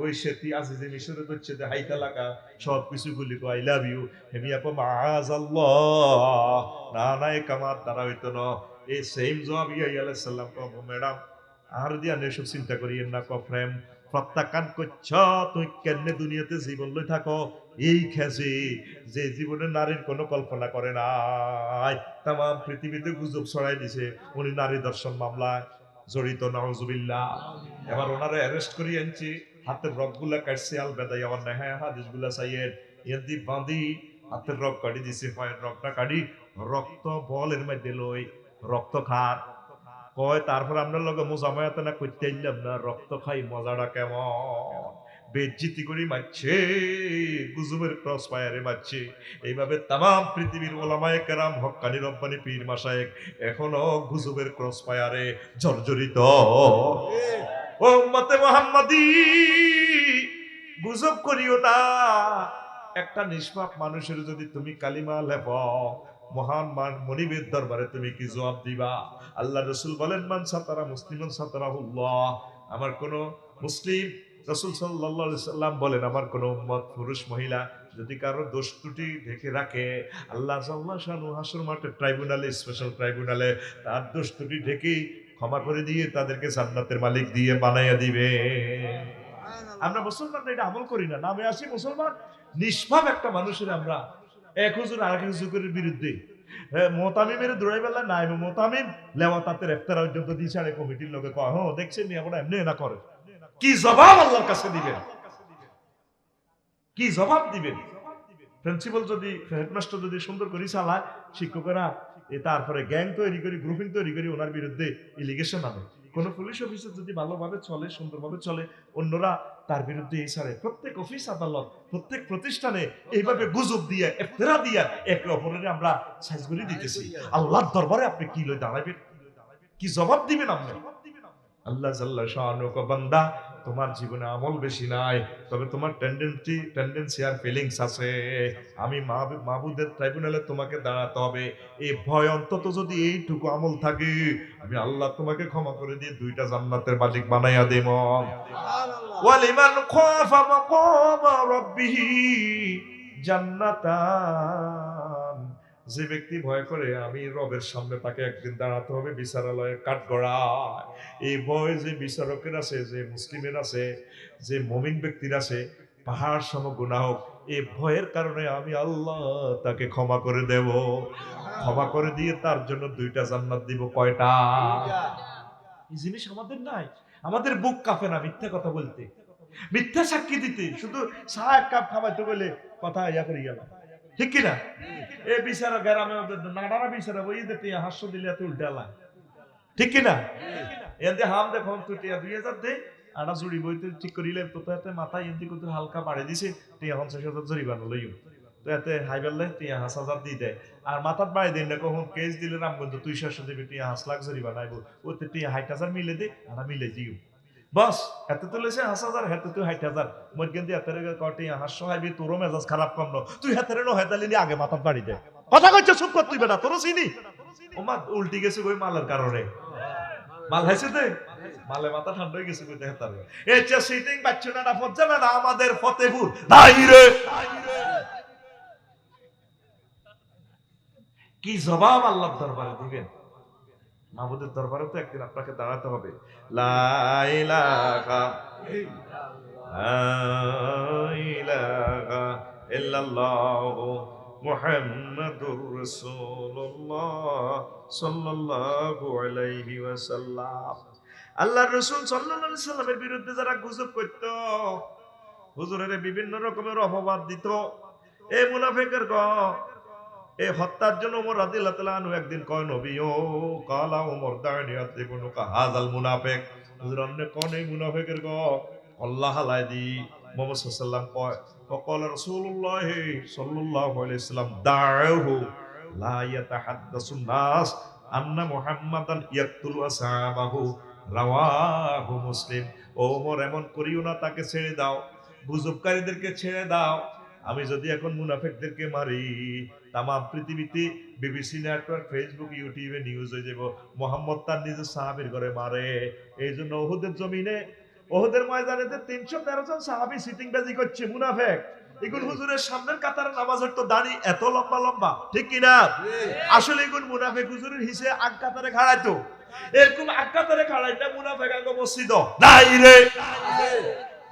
ওই সেতি আজিজে মিশরে হচ্ছে যে হাইতা লাগা সব কিছু গুলি কো আই লাভ ইউ হেমি আপা মাআযাল্লাহ না না এ কামাত দ্বারা হইতো না। এই সেম জবাব ইয়া আলাইহিস সালাম কো ম্যাডাম আর দিয়া এসব চিন্তা করিয়েন না, কো প্রেম প্রত্যাখ্যান করছ, তুই কেন দুনিয়াতে জীবন লই থাকো এই খেজে যে জীবনে নারীর কোনো কল্পনা করে নাই, তাম পৃথিবীতে গুজব ছড়াই দিছে উনি নারী দর্শন মামলায় জড়িত, নাউজুবিল্লাহ। এবার ওনারে অ্যারেস্ট করি আনছি, হাতের রগগুলা কাটছে, আল বেদাই আমার নেহায় হাদিসগুলা চাইয়ের এদি বাঁধি হাতের রগ কাটি দিছে, পায়ের রগটা কাটি রক্ত বলের মধ্যে লই রক্ত খার কয়, তারপর আপনার লগে মোজামায়াত না করতে আইলাম না, রক্ত খাই মজাটা কেমন, বেজ্জিতি করি মারছে, গুজবের ক্রস ফায়ারে মারছে। এইভাবে তাম পৃথিবীর ওলামায়ে কেরাম হক্কানি রব্বানি পীর মাশায়েখ এখনো গুজবের ক্রস ফায়ারে জর্জরিত। ও উম্মতে মুহাম্মাদি, গুজব করিও না। একটা নিষ্পাপ মানুষের যদি তুমি কালিমা লেপ, মহান মনিবের দরবারে তুমি কি জবাব দিবা? আল্লাহ রাসূল বলেন, মান সাতারা মুসলিমান সাতারাহুল্লাহ। আমার কোন মুসলিম, রাসূল সাল্লাল্লাহু আলাইহি সাল্লাম বলেন, আমার কোন উম্মত পুরুষ মহিলা যদি কারো দোষ ত্রুটি ঢেকে রাখে, আল্লাহ জাল্লা শানু হাসর মাঠে ট্রাইব্যুনালে, স্পেশাল ট্রাইব্যুনালে তার দোষ ত্রুটি ঢেকে ক্ষমা করে দিয়ে তাদেরকে জান্নাতের মালিক দিয়ে বানাইয়া দিবে। আমরা মুসলমান এটা আমল করি না, নামে আসি মুসলমান, নিষ্পাপ একটা মানুষের আমরা এক হুজুর আরেক হুজুরের বিরুদ্ধে মোতামিমের দৌড়াই বেলা নাই, মোতামিম লেওয়া তাতে রেফতার পর্যন্ত দিশারে কমিটির লোকে কয়, হ্যাঁ দেখছেন নি আমরা এমনি না করে, কি জবাব আল্লাহর কাছে দিবেন? কি জবাব দিবেন? প্রিন্সিপাল যদি, হেডমাস্টার যদি সুন্দর করে চালায়, শিক্ষকেরা তারপরে গ্যাং তৈরি করি, গ্রুপিং তৈরি করি ওনার বিরুদ্ধে ইলিগেশন আনে। কোন পুলিশ অফিসার যদি ভালোভাবে চলে, সুন্দরভাবে চলে, অন্যরা তার বিরুদ্ধে এই সারে, প্রত্যেক অফিস আদালত, প্রত্যেক প্রতিষ্ঠানে এইভাবে গুজব দিয়ে, ইফতিরা দিয়ে একে অপরের আমরা সাইজগুলি দিতেছি। আল্লাহর দরবারে আপনি কি লই দাঁড়াবেন? কি জবাব দিবেন আপনি? আল্লাহ জাল্লা শানুহু বান্দা, তোমার জীবনে আমল বেশি নাই, তবে তোমার টেন্ডেন্সি আর ফিলিংস আছে। আমি মাহবুদের ট্রাইব্যুনালে তোমাকে দাঁড়াতে হবে। এই ভয় অন্তত যদি এইটুকু আমল থাকে, আমি আল্লাহ তোমাকে ক্ষমা করে দিয়ে দুইটা জান্নাতের মালিক বানাইয়া দেব। ওয়ালিমান খাফা মাকামা রাব্বিহি জান্নাতান। যে ব্যক্তি ভয় করে আমি রবের সামনে, তাকে একদিন দাঁড়াতে হবে বিচারালয়ের কাঠগড়ায়। এই ভয় যে বিচারকের আছে, যে মুসলিমের আছে, যে মুমিন ব্যক্তির আছে, পাহাড় সম গুনাহ হোক, এই ভয়ের কারণে আমি আল্লাহ তাকে ক্ষমা করে দেব। ক্ষমা করে দিয়ে তার জন্য দুইটা জান্নাত দিব। কয়টা? এই জিনিস আমাদের নাই। আমাদের বুক কাঁপে না মিথ্যা কথা বলতে, মিথ্যা সাক্ষী দিতে, শুধু চা এক কাপ খাওয়াইতে বলে কথা ইয়া করে গেলাম, ঠিক কিনা? এ বিচারা গ্রামে নাডারা বিচারা বই দিতে হাস্য দিলে এত উল্টালা, ঠিক কিনা? এতে হাম দেখুন তুই টিয়া 2000 দে আটা জুড়ি বইতে ঠিক করিলে তো এতে মাথায় এমনি করতে হালকা বাড়ে দিছে, টিয়া 50,000 জরিমানা লইও, তো এতে হাইবেললে টিয়া 5,000 দিয়ে দেয়। আর মাথার বাড়ি দিন না কখন কেস দিলে রামগঞ্জ 200 দেবে, টিয়া 5 লাখ জরিমানা আইব, ওতে টিয়া 60,000 মিলে দে, আর মিলে দিও বস। এতে তুলেছে 5,000, হেতে তুই 60,000 মধ্যে এত কটি হাস্য হাইবি, তোরও মেজাজ খারাপ করলো, তুই হাতে নো হেতালি আগে মাথার বাড়ি দে, কথা কইছ চুপ কর তুই বেটা, তোরও চিনি ও মা উল্টি গেছে ওই মালের কারণে। মাল হাইছে দে, মালে মাথা ঠান্ডা হয়ে গেছে কইতে হেতারে এ চা সিটিং বাচ্চাটা ফজ্জা না আমাদের ফতেপুর নাই রে। কি জবাব আল্লাহর দরবারে দিবেন? মাহবুদের দরবারে তো একদিন আপনাকে দাঁড়াতে হবে। লা ইলাহা ইল্লাল্লাহু মুহাম্মাদুর রাসূলুল্লাহ সাল্লাল্লাহু আলাইহি ওয়াসাল্লাম। আল্লাহর রাসূল সাল্লাল্লাহু আলাইহি সাল্লামের বিরুদ্ধে যারা গুজব করত, হুজুরের বিভিন্ন রকমের অপবাদ দিত, এই মুনাফিকের এই হত্যার জন্য ওমর রাদিয়াল্লাহু তাআলা আনহু একদিন কয়, নবী ও কালা ওমর দাঁড়িয়ে আদিবনুকা হাযাল মুনাফিক, হুজুর অন্য কোন এই মুনাফিকের গ আল্লাহ হালাই দি মুহাম্মদ সাল্লাল্লাহু কয় وقال رسول الله صلى الله عليه وسلم دعوه لا يتحدث الناس أن محمدا يقتل أصحابه রাওয়াহু মুসলিম। ওমর এমন করিও না, তাকে ছেড়ে দাও, গুজবকারীদেরকে ছেড়ে দাও। আমি যদি এখন মুনাফিকদেরকে মারি, তামাম পৃথিবীতে বিবিসি নেটওয়ার্ক, ফেসবুক, ইউটিউবে নিউজ হয়ে যাব মোহাম্মদ তার নিজের সাহাবীর ঘরে মারে। এই জন্য উহুদের জমিনে, উহুদের ময়দানে 313 জন সাহাবী সিটিং বাজি করছে মুনাফিক। এগুলো হুজুরের সামনের কাতারে নামাজের তো দাড়ি এত লম্বা লম্বা, ঠিক কিনা? আসলে এগুলো মুনাফিক হুজুরের হিসে আগ কাতারে খাড়াইতো। এরকম আগ কাতারে খাড়াইটা মুনাফিক আঙ্গ মসজিদ নাই রে।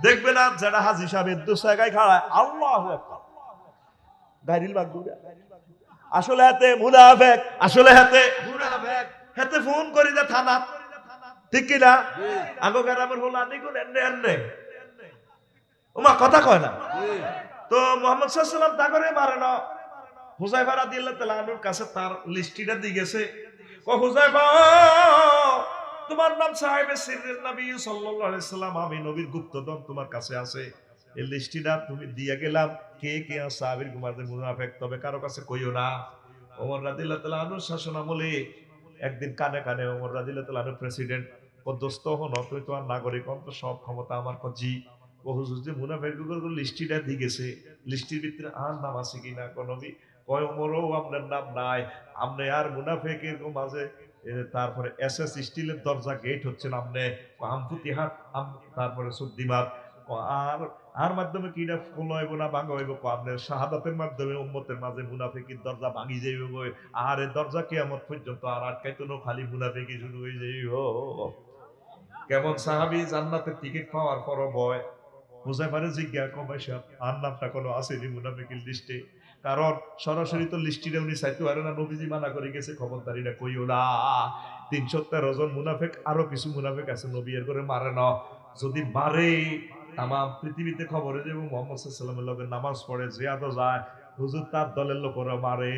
দেখবে না যারা হাজী সাহেবের দু জায়গায় খাড়ায়, আল্লাহু আকবার, গাইরিল বাগদুরা। আসলে হাতে মুনাফিক, আসলে হাতে মুনাফিক। হাতে ফোন করি দে থানা, ঠিক কিনা? আঙ্গ গ্রামের হলো আনি কোন এন্নে এন্নে ওমা কথা কয় না। তো মুহাম্মদ সাল্লাল্লাহু আলাইহি ওয়াসাল্লাম তাগরে মারে না। হুযায়ফা রাদিয়াল্লাহু তাআলা আনহুর কাছে তার লিস্টিটা দিয়ে গেছে। ও হুযায়ফা, তোমার নাম সাহেবে সিররিন নবী সাল্লাল্লাহু আলাইহি ওয়াসাল্লাম, আমি নবীর গুপ্তধন তোমার কাছে আছে। এই লিস্টিটা তুমি দিয়ে গেলাম, কে কে সাহাবীর মাঝে মুনাফিক, তবে কারো কাছে কইও না। ওমর রাদিয়াল্লাহু তাআলা আনহুর শাসনামলে একদিন কানে কানে ওমর রাদিয়াল্লাহু তাআলা আনহু প্রেসিডেন্ট, ও দোস্ত হন, তুই তো আর নাগরিক, অন্ত সব ক্ষমতা আমার জি। ও হুজুর যে মুনাফিকগুলোর লিস্টিটা দিয়ে গেছে, লিস্টির ভিতরে আর নাম আছে কিনা কোন নবী কয় ওমরও আপনার নাম নাই, আপনি আর মুনাফিকের মাঝে। তারপরে এসএস স্টিলের দরজা গেট হচ্ছে আপনি আমফুতিহাত, তারপরে সুদ্দিমাত, আর আর মাধ্যমে কিনা ফল হইব না ভাঙা হইব, আপনার শাহাদাতের মাধ্যমে উম্মতের মাঝে মুনাফিকের দরজা ভাঙি যাইব। আর এই দরজা কিয়ামত পর্যন্ত আর আটকাইতো না, খালি মুনাফিকি শুরু হয়ে যাইব। কেমন সাহাবী জান্নাতের টিকিট পাওয়ার পরও ভয়। হুযায়ফারে জিজ্ঞাসা কমাইছে আর নামটা কোনো আসেনি মুনাফিকের লিস্টে, কারণ সরাসরি তো লিস্টিরে উনি চাইতে পারে না, নবীজি মানা করে গেছে খবরদারিটা কইও না। 313 জন মুনাফিক, আরো কিছু মুনাফিক আছে নবী এর করে মারে না। যদি মারে তামাম পৃথিবীতে খবরে যে মুহাম্মদ সাল্লাল্লাহু আলাইহি ওয়াসাল্লামের লগে নামাজ পড়ে জিয়াদও যায়, হুজুর তার দলের লোকরা মারে।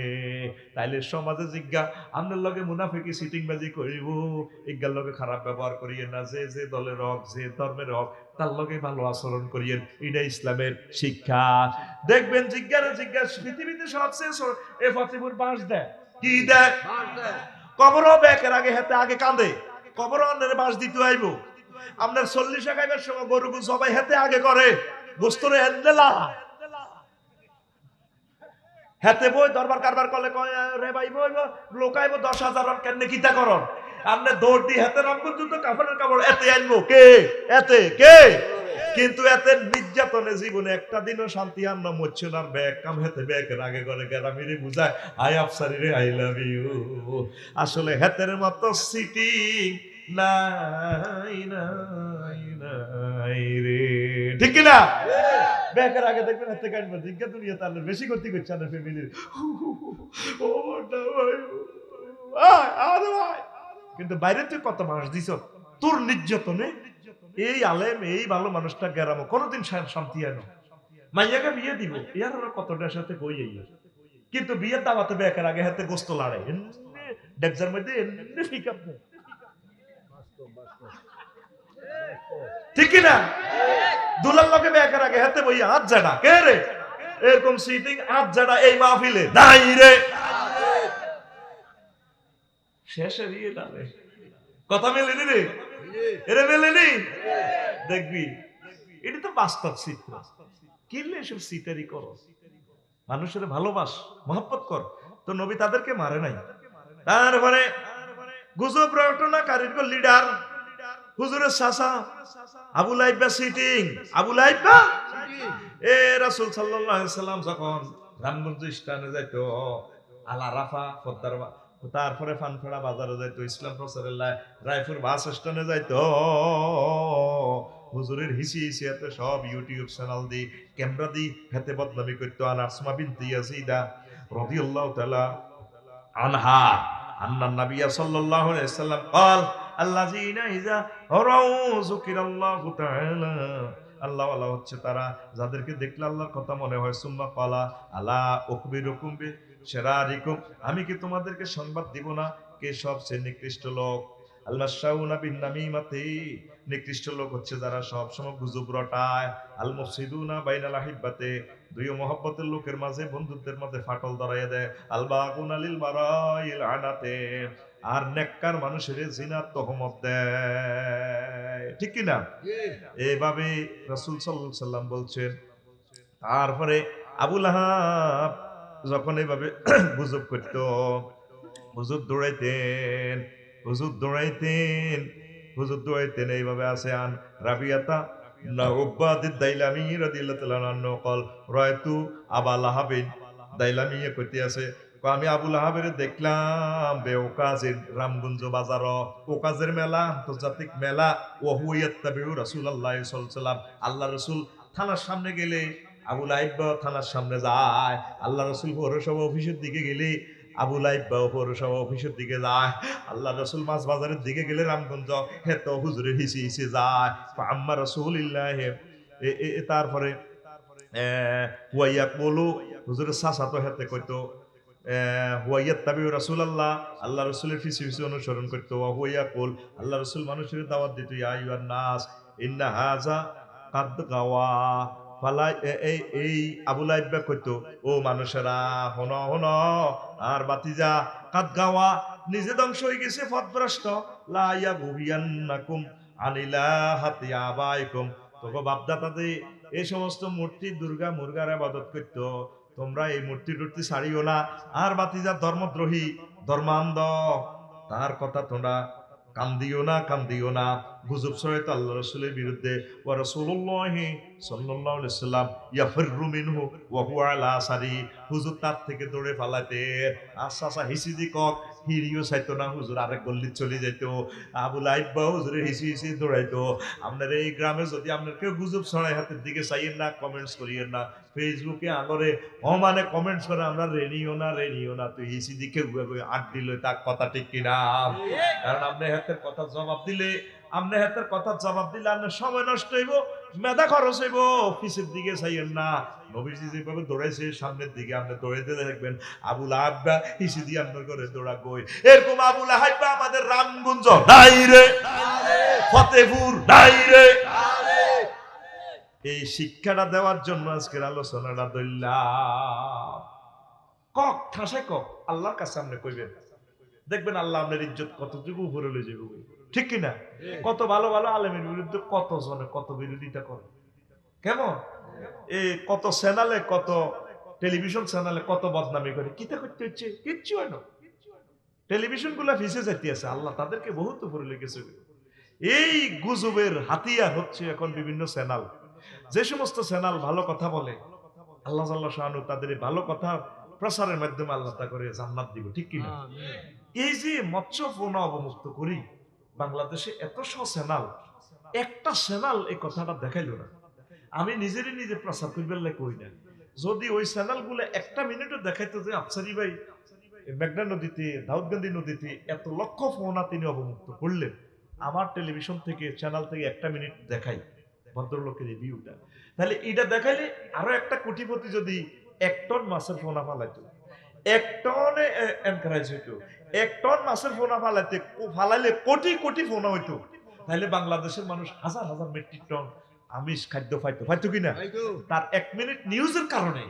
তাইলে সমাজে জিজ্ঞা আপনার লগে মুনাফিকি সিটিং বাজি করিব, ইজ্ঞার লগে খারাপ ব্যবহার করিয়ে না, যে যে দলের হক, যে ধর্মের হক, তার লগে ভালো আচরণ করিয়েন, এটা ইসলামের শিক্ষা। দেখবেন জিজ্ঞারে জিজ্ঞাসা পৃথিবীতে সবচেয়ে এ ফতেপুর বাঁশ দেয়, কি দেয়? কবরও ব্যাকের আগে হাতে আগে কাঁদে, কবরও অন্যের বাঁশ দিতে আইব। আপনার 40 টাকার সময় গরু সবাই হাতে আগে করে, গোস্তরে হ্যান্ডেলা হাতে বই দরবার কারবার করলে কয় রে ভাই বই লোকাইব 10,000 কেন কিতা করন, আপনি দৌড় দিয়ে হাতে রঙ যুদ্ধ কাফনের কাপড় এতে আনবো কে? এতে কে? কিন্তু এতে নির্যাতনে জীবনে একটা দিনও শান্তি আন্ন মচ্ছনার ব্যাগ কাম হেতে ব্যাগের আগে করে গ্রামেরই বুঝায় আই আফসারি রে আই লাভ ইউ। আসলে হেতের মতো সিটিং নাই নাই নাই রে, ঠিক না? ব্যাগের আগে দেখবেন হাতে কাটবে, জিজ্ঞা দুনিয়া তাহলে বেশি ক্ষতি করছে না ফ্যামিলির। ও ভাই, কিন্তু বাইরে তুই কত মানুষ দিছ তোর নির্যাতনে, এই আলেম এই ভালো মানুষটা গেরামো কোনদিন শান্তি আনো। মাইয়াকে বিয়ে দিব ইয়ার কতটার সাথে কই যাই, কিন্তু বিয়ের দাওয়াতে ব্যাগের আগে হাতে গোস্ত লড়াই ডেকজার মধ্যে এমনি ফিকাপ নেই, ঠিক না? দুলার লোকে ব্যাগের আগে হাতে বইয়া হাত জানা কে রে? এরকম সিটিং হাত জানা এই মাহফিলে নাই রে। শেষে বিয়ে ডালে কথা মেলেনি রে, এরে মেলেনি। দেখবি এটা তো বাস্তব চিত্র। কিনলে এসব সিটারি করো, মানুষের ভালোবাস মহব্বত কর। তো নবী তাদেরকে মারে নাই। তারপরে গুজব রটনাকারীর লিডার হুজুরের চাচা আবু লাইবা সিটিং, আবু লাইবা এ রাসূল সাল্লাল্লাহু আলাইহি সাল্লাম যখন রামগঞ্জ স্থানে যাইতো, আলা রাফা ফদ্দার, তারপরে ফানফেড়া বাজারে যাইতো, ইসলাম প্রচারের রায়পুর বাস স্ট্যান্ডে যাইতো, হুজুরের হিসি হিসিয়াতে সব ইউটিউব চ্যানেল দি ক্যামেরা দি হাতে বদনামি করতো। আর আসমা বিনতি ইয়াজিদা রাদিয়াল্লাহু তাআলা আনহা আন্না নবী সাল্লাল্লাহু আলাইহি ওয়াসাল্লাম قال الذين اذا راوا ذكر الله تعالى, আল্লাহ ওয়ালা হচ্ছে তারা যাদেরকে দেখলে আল্লাহর কথা মনে হয়, সুম্মা ক্বালা আলা উখবিরুকুম বিশরারিকুম, আমি কি তোমাদেরকে সংবাদ দিব না কে সবচেয়ে নিকৃষ্ট লোক? আল মাশাউনা বিন নামিমাতি, নিকৃষ্ট লোক হচ্ছে যারা সব সময় গুজব রটায়। আল মুফসিদুনা বাইনাল আহিব্বাতে, দুই মহব্বতের লোকের মাঝে বন্ধুত্বের মাঝে ফাটল ধরাইয়া দেয়। আল বাগুনা লিল বারাইল আনাতে, আর নেককার মানুষের জিনাত তহমত দেয়। ঠিক কি না? এইভাবে রাসূল সাল্লাল্লাহু আলাইহি সাল্লাম বলছেন। তারপরে আবু লাহাব যখন এইভাবে গুজব করত, হুজুর দৌড়াইতেন, হুজুর দৌড়াইতেন, হুজুর দৌড়াইতেন। এইভাবে আছে আন রাবিয়াতা না উব্বাদিদ দাইলামি রাদিয়াল্লাহু তাআলা আনহু قال রায়তু আবা লাহাবিন, দাইলামি কইতে আছে, আমি আবু লাহাবের দেখলাম বেওকাজের রামগঞ্জ বাজার, ওকাজের মেলা, আন্তর্জাতিক মেলা, ও হুয়াত্তাবিউ রাসূলুল্লাহ সাল্লাল্লাহু আলাইহি ওয়াসাল্লাম, আল্লাহ রাসূল থানার সামনে গেলে আবু লাইব থানার সামনে যায়, আল্লাহ রাসূল পৌরসভা অফিসের দিকে গেলে আবু লাইব পৌরসভা অফিসের দিকে যায়, আল্লাহ রাসূল মাছ বাজারের দিকে গেলে রামগঞ্জ হেতো হুজুরের হিসি হিসি যায়। আম্মা রাসূলিল্লাহ, তারপরে হুয়াইয়া বলু, হুজুরের চাচা তো হেতে কইতো হুয়াইয়াত তাবিউ রাসূলুল্লাহ, আল্লাহ রাসূলের পিছে পিছে অনুসরণ করতো। হুয়াইয়া কুল, আল্লাহ রাসূল মানুষের দাওয়াত দিত, ইয়া আইয়ুহান নাস ইন্না হাযা কাদ গাওয়া ফালা, এই আবু লাইব কইতো, ও মানুষেরা হনো হনো, আর বাতিজা কাদ গাওয়া নিজে ধ্বংস হয়ে গেছে, পথভ্রষ্ট। লা ইয়াবুবিয়ান্নাকুম আনিলাহাতি আবাইকুম, তোগো বাপদাদাদের এই সমস্ত মূর্তি দুর্গা মুরগার ইবাদত করতো, তোমরা এই মূর্তি টূর্তি ছাড়িও না। আর বাতিজা ধর্মদ্রোহী ধর্মান্ধ, তার কথা তোমরা কান দিও না, কান দিও না। গুজব ছড়াইতো আল্লাহ রাসূলের বিরুদ্ধে। ওয়া রাসূলুল্লাহি সাল্লাল্লাহু আলাইহি সাল্লাম ইয়াফিররু মিনহু ওয়া হুয়া আলা সারি, হুজুর তার থেকে দৌড়ে পালাতে। আচ্ছা আচ্ছা হিসিদি কক, হিরিও চাইতো না, হুজুর আরেক গল্লি চলে যাইতো। আবু লাইব হুজুরের হিসি হিসি দৌড়াইতো। আপনার এই গ্রামে যদি আপনার কেউ গুজব ছড়ায়, হাতের দিকে চাইয়েন না, কমেন্টস করিয়েন না। ফেসবুকে আগরে মানে কমেন্টস করে আমরা রেনিও না, রেনিও না, তুই হিসি দিকে আট দিল, তার কথা ঠিক কিনা? কারণ আপনি হাতের কথা জবাব দিলে, আপনি হাতের কথা জবাব দিলে আপনার সময় নষ্ট হইব, মেধা খরচ হইব। অফিসের দিকে চাইয়েন না। নবীজি যেভাবে দৌড়াইছে সামনের দিকে আপনি দৌড়াইতে দেখবেন আবু লাহাব হিসি দিয়ে আপনার করে দৌড়া গই। এরকম আবু লাহাব আমাদের রামগঞ্জ নাই রে, ফতেপুর নাই রে। এই শিক্ষাটা দেওয়ার জন্য আজকের আলোচনাটা দইলাম। কক ঠাসায় কক আল্লাহর কাছে আপনি কইবেন, দেখবেন আল্লাহ আপনার ইজ্জত কতটুকু উপরে লয়ে যাবে। ঠিক কিনা? কত ভালো ভালো আলেমের বিরুদ্ধে কত জনে কত বিরোধিতা করে, কেমন এই কত চ্যানেলে, কত টেলিভিশন চ্যানেলে কত বদনামি করে, কিতা করতে হচ্ছে, কিচ্ছু হয় না। টেলিভিশন গুলা ফিসে যাইতে আছে, আল্লাহ তাদেরকে বহুত উপরে লেগেছে। এই গুজবের হাতিয়ার হচ্ছে এখন বিভিন্ন চ্যানেল। যে সমস্ত চ্যানেল ভালো কথা বলে, আল্লাহ জাল্লাহ শাআনহু তাদের ভালো কথা প্রচারের মাধ্যমে আল্লাহ তা করে জান্নাত দিব। ঠিক কিনা? এই যে মৎস্য পণ্য অবমুক্ত করি, বাংলাদেশে এত চ্যানেল, একটা চ্যানেল এই কথাটা দেখাইলো না। আমি নিজেরই নিজে প্রচার করবার লাগে কই না। যদি ওই চ্যানেল গুলো একটা মিনিটও দেখাইতো যে আফসারি ভাই মেঘনা নদীতে, দাউদকান্দি নদীতে এত লক্ষ ফোনা তিনি অবমুক্ত করলেন, আমার টেলিভিশন থেকে চ্যানেল থেকে একটা মিনিট দেখাই ভদ্রলোকের এই ভিউটা, তাহলে এটা দেখাইলে আরো একটা কোটিপতি যদি 1 টন মাছের ফোনা ফালাইতো, 1 টনে এনকারেজ হইতো, 1 টন মাছের ফোনা ফালাইলে কোটি কোটি ফোনা হইতো, তাহলে বাংলাদেশের মানুষ হাজার হাজার মেট্রিক টন আমিষ খাদ্য পাইতো কিনা? তার 1 মিনিট নিউজের কারণে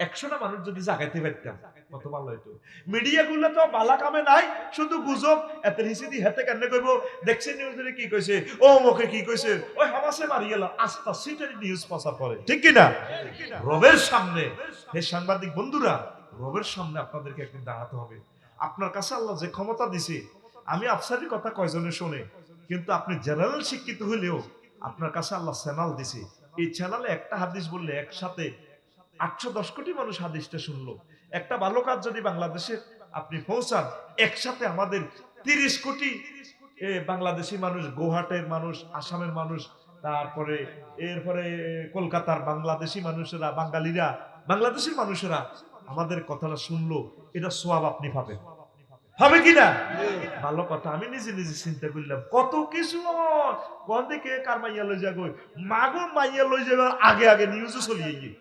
100টা মানুষ যদি জাগাইতে পারতাম কত ভালো হইতো। মিডিয়া গুলো তো বালা কামে নাই, শুধু গুজব। এত হিসিদি হেতে কেন কইব, দেখছেন নিউজে কি কইছে, ও মুখে কি কইছে, ওই হামাসে মারি গেল, আস্তা সিটারি নিউজ প্রচার করে। ঠিক কি না? রবের সামনে হে সাংবাদিক বন্ধুরা, রবের সামনে আপনাদেরকে একদিন দাঁড়াতে হবে। আপনার কাছে আল্লাহ যে ক্ষমতা দিছে, আমি আফসারির কথা কয়জনে শুনে, কিন্তু আপনি জেনারেল শিক্ষিত হইলেও আপনার কাছে আল্লাহ চ্যানেল দিছে। এই চ্যানেলে একটা হাদিস বললে একসাথে 810 কোটি মানুষ হাদিসটা শুনলো। একটা ভালো কাজ যদি বাংলাদেশে আপনি পৌঁছান, একসাথে আমাদের 30 কোটি বাংলাদেশি মানুষ, গোহাটের মানুষ, আসামের মানুষ, তারপরে এরপরে কলকাতার বাংলাদেশি মানুষেরা, বাঙালিরা, বাংলাদেশের মানুষেরা আমাদের কথাটা শুনলো, এটা সোয়াব আপনি পাবেন। হবে কিনা? ভালো কথা। আমি নিজে নিজে চিন্তা করলাম কত কিছু কোন দিকে কার মাইয়া লই যাগো, মাগো মাইয়া লই যাবার আগে আগে নিউজে চলিয়ে গিয়ে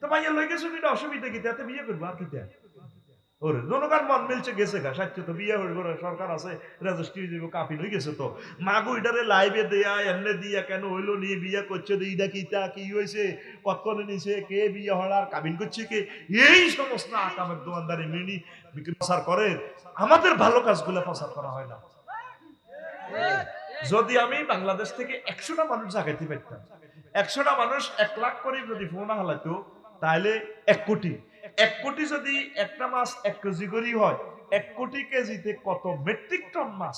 তো মাইয়া লই গেছো, এটা অসুবিধা কি, তাতে বিয়ে করবো আর কি। ওরে জনগণ মন মিলছে গেছে গা সাচ্য তো বিয়ে হয়ে গেছে সরকার আছে রেজিস্ট্রি দিব কাফিল হয়ে গেছে তো মাগু ইটারে লাইভে দেয়া এমনে দিয়া কেন হইলো নি বিয়ে করছে তো ইটা কিটা কি হয়েছে কতক্ষণে নিছে কে বিয়ে হলার কাবিন করছে কে এই সমস্ত আকামের দোকানদারি মিনি বিক্রি প্রচার করে আমাদের ভালো কাজগুলো প্রচার করা হয় না। যদি আমি বাংলাদেশ থেকে 100টা মানুষ জাগাইতে পারতাম 100টা মানুষ 1 লাখ করে যদি ফোন হালাতো তাহলে 1 কোটি 1 কোটি যদি একটা মাছ 1 কেজি করে হয় 1 কোটি কেজিতে কত মেট্রিক টন মাছ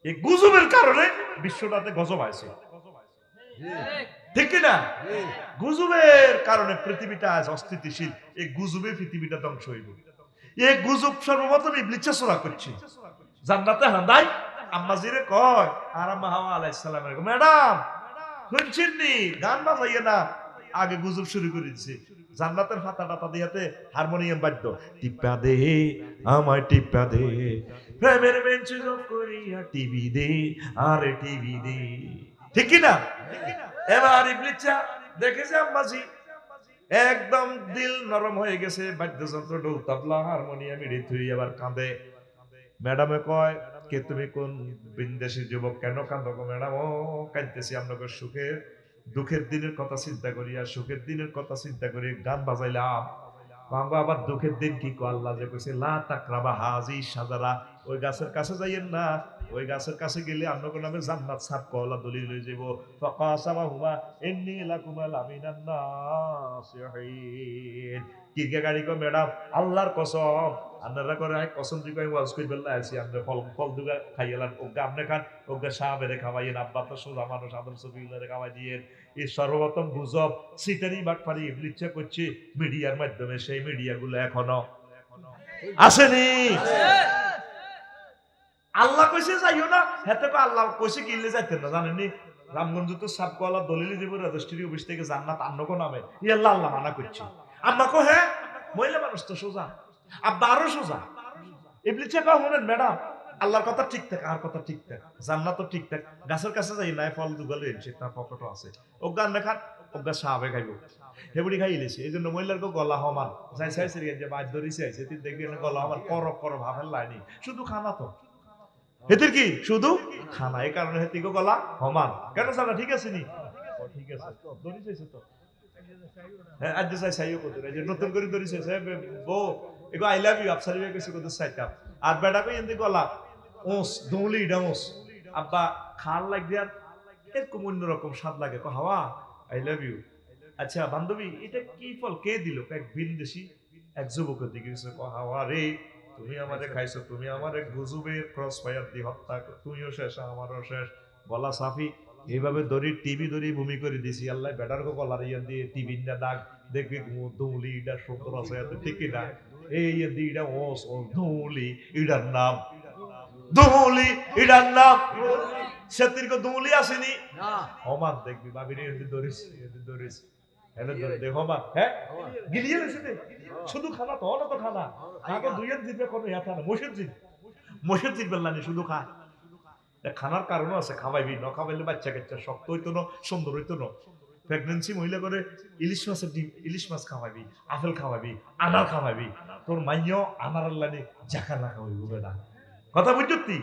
এই গুজবের কারণে বিশ্বটাতে গজব আছে ঠিক না গুজবের কারণে পৃথিবীটা আজ অস্থিতিশীল এই গুজবে পৃথিবীটা ধ্বংস হইব এই গুজব সর্বপ্রথম ইবলিস চোরা করছে জান্নাতে হাঁদাই আম্মাজিরে কয় আর আম্মা হাওয়া আলাইহিস সালামের ম্যাডাম শুনছেন নি গান বাজাইয়ে না আগে গুজব শুরু করে দিয়েছে জান্নাতের ফাতা টাতা দিয়াতে হারমোনিয়াম বাদ্য টিপা দে আমায় টিপা দে প্রেমের বেঞ্চ করিয়া টিভি দে আরে টিভি দে ঠিক কি না এবার ইবলিসা দেখেছে আম্মাজি একদম দিল নরম হয়ে গেছে বাদ্যযন্ত্র ঢোল তবলা হারমোনিয়াম ইড়ি থুই আবার কাঁদে ম্যাডামে কয় কে তুমি কোন বিদেশি যুবক কেন কাঁদো গো ম্যাডাম ও কাঁদতেছি আপনাকে সুখের দুঃখের দিনের কথা চিন্তা করি আর সুখের দিনের কথা চিন্তা করি গান বাজাইলাম বাবা আবার দুঃখের দিন কি কো আল্লাহ যে কইছে লা তাকরাবা হাজি সাজারা ওই গাছের কাছে যাইয়েন না ওই গাছের কাছে গেলে আপনাকে নামে জান্নাত সাপ কওলা দলিল হয়ে যাব ফাকাসামা হুমা ইন্নী লাকুমা লামিনান নাসিহিন কি কে গাড়ি কো ম্যাডাম আল্লাহর কসম আপনারা করে কসম দি কই ওয়াজ কই বললা আছি আমরা ফল ফল দুগা খাইয়ালাম ওগা আপনি খান ওগা সাহাবেরে খাওয়াইয়েন আব্বা তো সোজা মানুষ আদম সফিউল্লাহরে খাওয়াই দিয়েন এই সর্বপ্রথম গুজব সিটারি বাটপারি ইবলিসা করছে মিডিয়ার মাধ্যমে সেই মিডিয়াগুলো এখনো আসেনি আল্লাহ কইছে যাইও না হেতে পা আল্লাহ কইছে কিলে যাইতেন না জানেননি রামগঞ্জ তো সাবকওয়ালা দলিল দিব রেজিস্ট্রি অফিস থেকে জান্নাত আন্নকো নামে ই আল্লাহ আল্লাহ মানা করছে আম্মা কো হ্যাঁ মহিলা মানুষ তো সোজা আব্বা আরো সোজা ইবলিসা কয় শুনেন ম্যাডাম আল্লাহর কথা ঠিক থাকে আর কথা ঠিক থাকে জান্নাত তো ঠিক থাকে গাছের কাছে যাই না ফল দুগালে এনছে তার পকেটও আছে ওগান দেখান ওগা সাহাবে খাইব হেবুড়ি খাইলেছে এই জন্য মহিলার গলা হমান যাই চাইছে যে বাদ ধরিছে আইছে তুই দেখবি গলা হমান কর ভাবের লাইনি শুধু খানা তো হেতির কি শুধু খানা এই কারণে হেতি গলা হমান কেন সারা ঠিক আছে নি ঠিক আছে ধরি চাইছে তো হ্যাঁ আজ চাই চাইও কত যে নতুন করে ধরি চাইছে বউ এগো আই লাভ ইউ আপসারি ভাই কইছে কত চাইতাম আর বেটা কই এন্দি গলা ওস দৌলি ডামস আব্বা খাল লাগ দিয়ার এরকম অন্যরকম স্বাদ লাগে কো হাওয়া আই লাভ ইউ আচ্ছা বান্ধবী এটা কি ফল কে দিল এক বিনদেশি এক যুবকের দিকে কো হাওয়া রে তুমি আমারে খাইছো তুমি আমারে গুজবের ক্রস ফায়ার দি হত্যা তুমিও শেষ আমারও শেষ গলা সাফি এইভাবে দড়ি টিভি দড়ি ভূমি করে দিছি আল্লাহ বেটার কো গলার ইয়ান দিয়ে টিভি না দাগ দেখবি দৌলি এটা সুন্দর আছে এত ঠিক না এই দিটা ওস ও দৌলি ইডার নাম দৌলি ইডার নাম সেতির কো দৌলি আসেনি না ওমান দেখবি বাবিরে এদি দরিস এনে দেখো মা হ্যাঁ গিলিয়ে রেছে শুধু খানা তো না তো খানা আগে দুইয়ের জিবে কোনো ইয়াতা না মসজিদ বেলানি শুধু খা খানার কারণও আছে খাওয়াইবি ন খাওয়াইলে বাচ্চা কাচ্চা শক্ত হইতো না সুন্দর হইতো না প্রেগনেন্সি মহিলা করে ইলিশ মাছ খাওয়াবি আপেল খাওয়াবি আনার খাওয়াবি তোর মাইও আনার আল্লানি জাকা না খাওয়াইবি বেটা কথা বুঝতি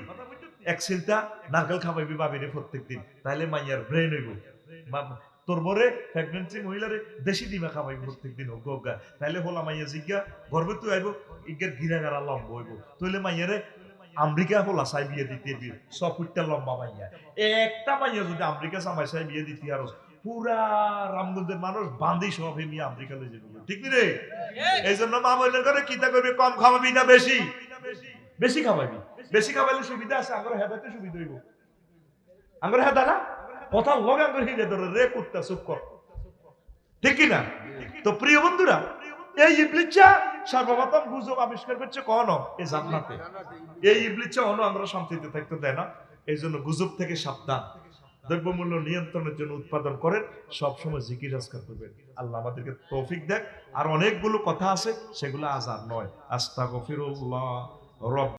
এক সিলটা নারকেল খাওয়াইবি বাবিরে প্রত্যেকদিন তাহলে মাইয়ার ব্রেন হইব তোর বরে প্রেগনেন্সি মহিলারে দেশি ডিমা খাওয়াইবি প্রত্যেকদিন হোগা তাহলে হলা মাইয়া জিজ্ঞা গর্বে তুই আইব ইজ্ঞার গিরাগারা লম্ব হইব তাহলে মাইয়ারে আমেরিকা হলা চাই বিয়ে দিতে সব ফুটটা লম্বা মাইয়া একটা মাইয়া যদি আমেরিকা সামাই চাই বিয়ে দিতে আর পুরা রামগঞ্জের মানুষ বান্ধি সব হেমিয়া আমেরিকা লই যাবে ঠিক রে এই জন্য মা বললেন করে কিতা করবি কম খাওয়াবি না বেশি বেশি খাওয়াবি বেশি খাওয়াইলে সুবিধা আছে আঙ্গুর হেদাতে সুবিধা হইব আঙ্গুর হেদা না কথা লগে আঙ্গুর হিলে ধরে রে কুত্তা চুপ কর ঠিক কি না তো প্রিয় বন্ধুরা এই ইবলিসা সর্বপ্রথম গুজব আবিষ্কার করছে কোন এই জান্নাতে এই ইবলিসা অন্য আমরা শান্তিতে থাকতে দেয় না এই জন্য গুজব থেকে সাবধান দ্রব্যমূল্য নিয়ন্ত্রণের জন্য উৎপাদন করেন সবসময় জিকির আজকার করবেন আল্লাহ আমাদেরকে তৌফিক দেখ আর অনেকগুলো কথা আছে সেগুলো আজ আর নয় আস্তাগফিরুল্লাহ রব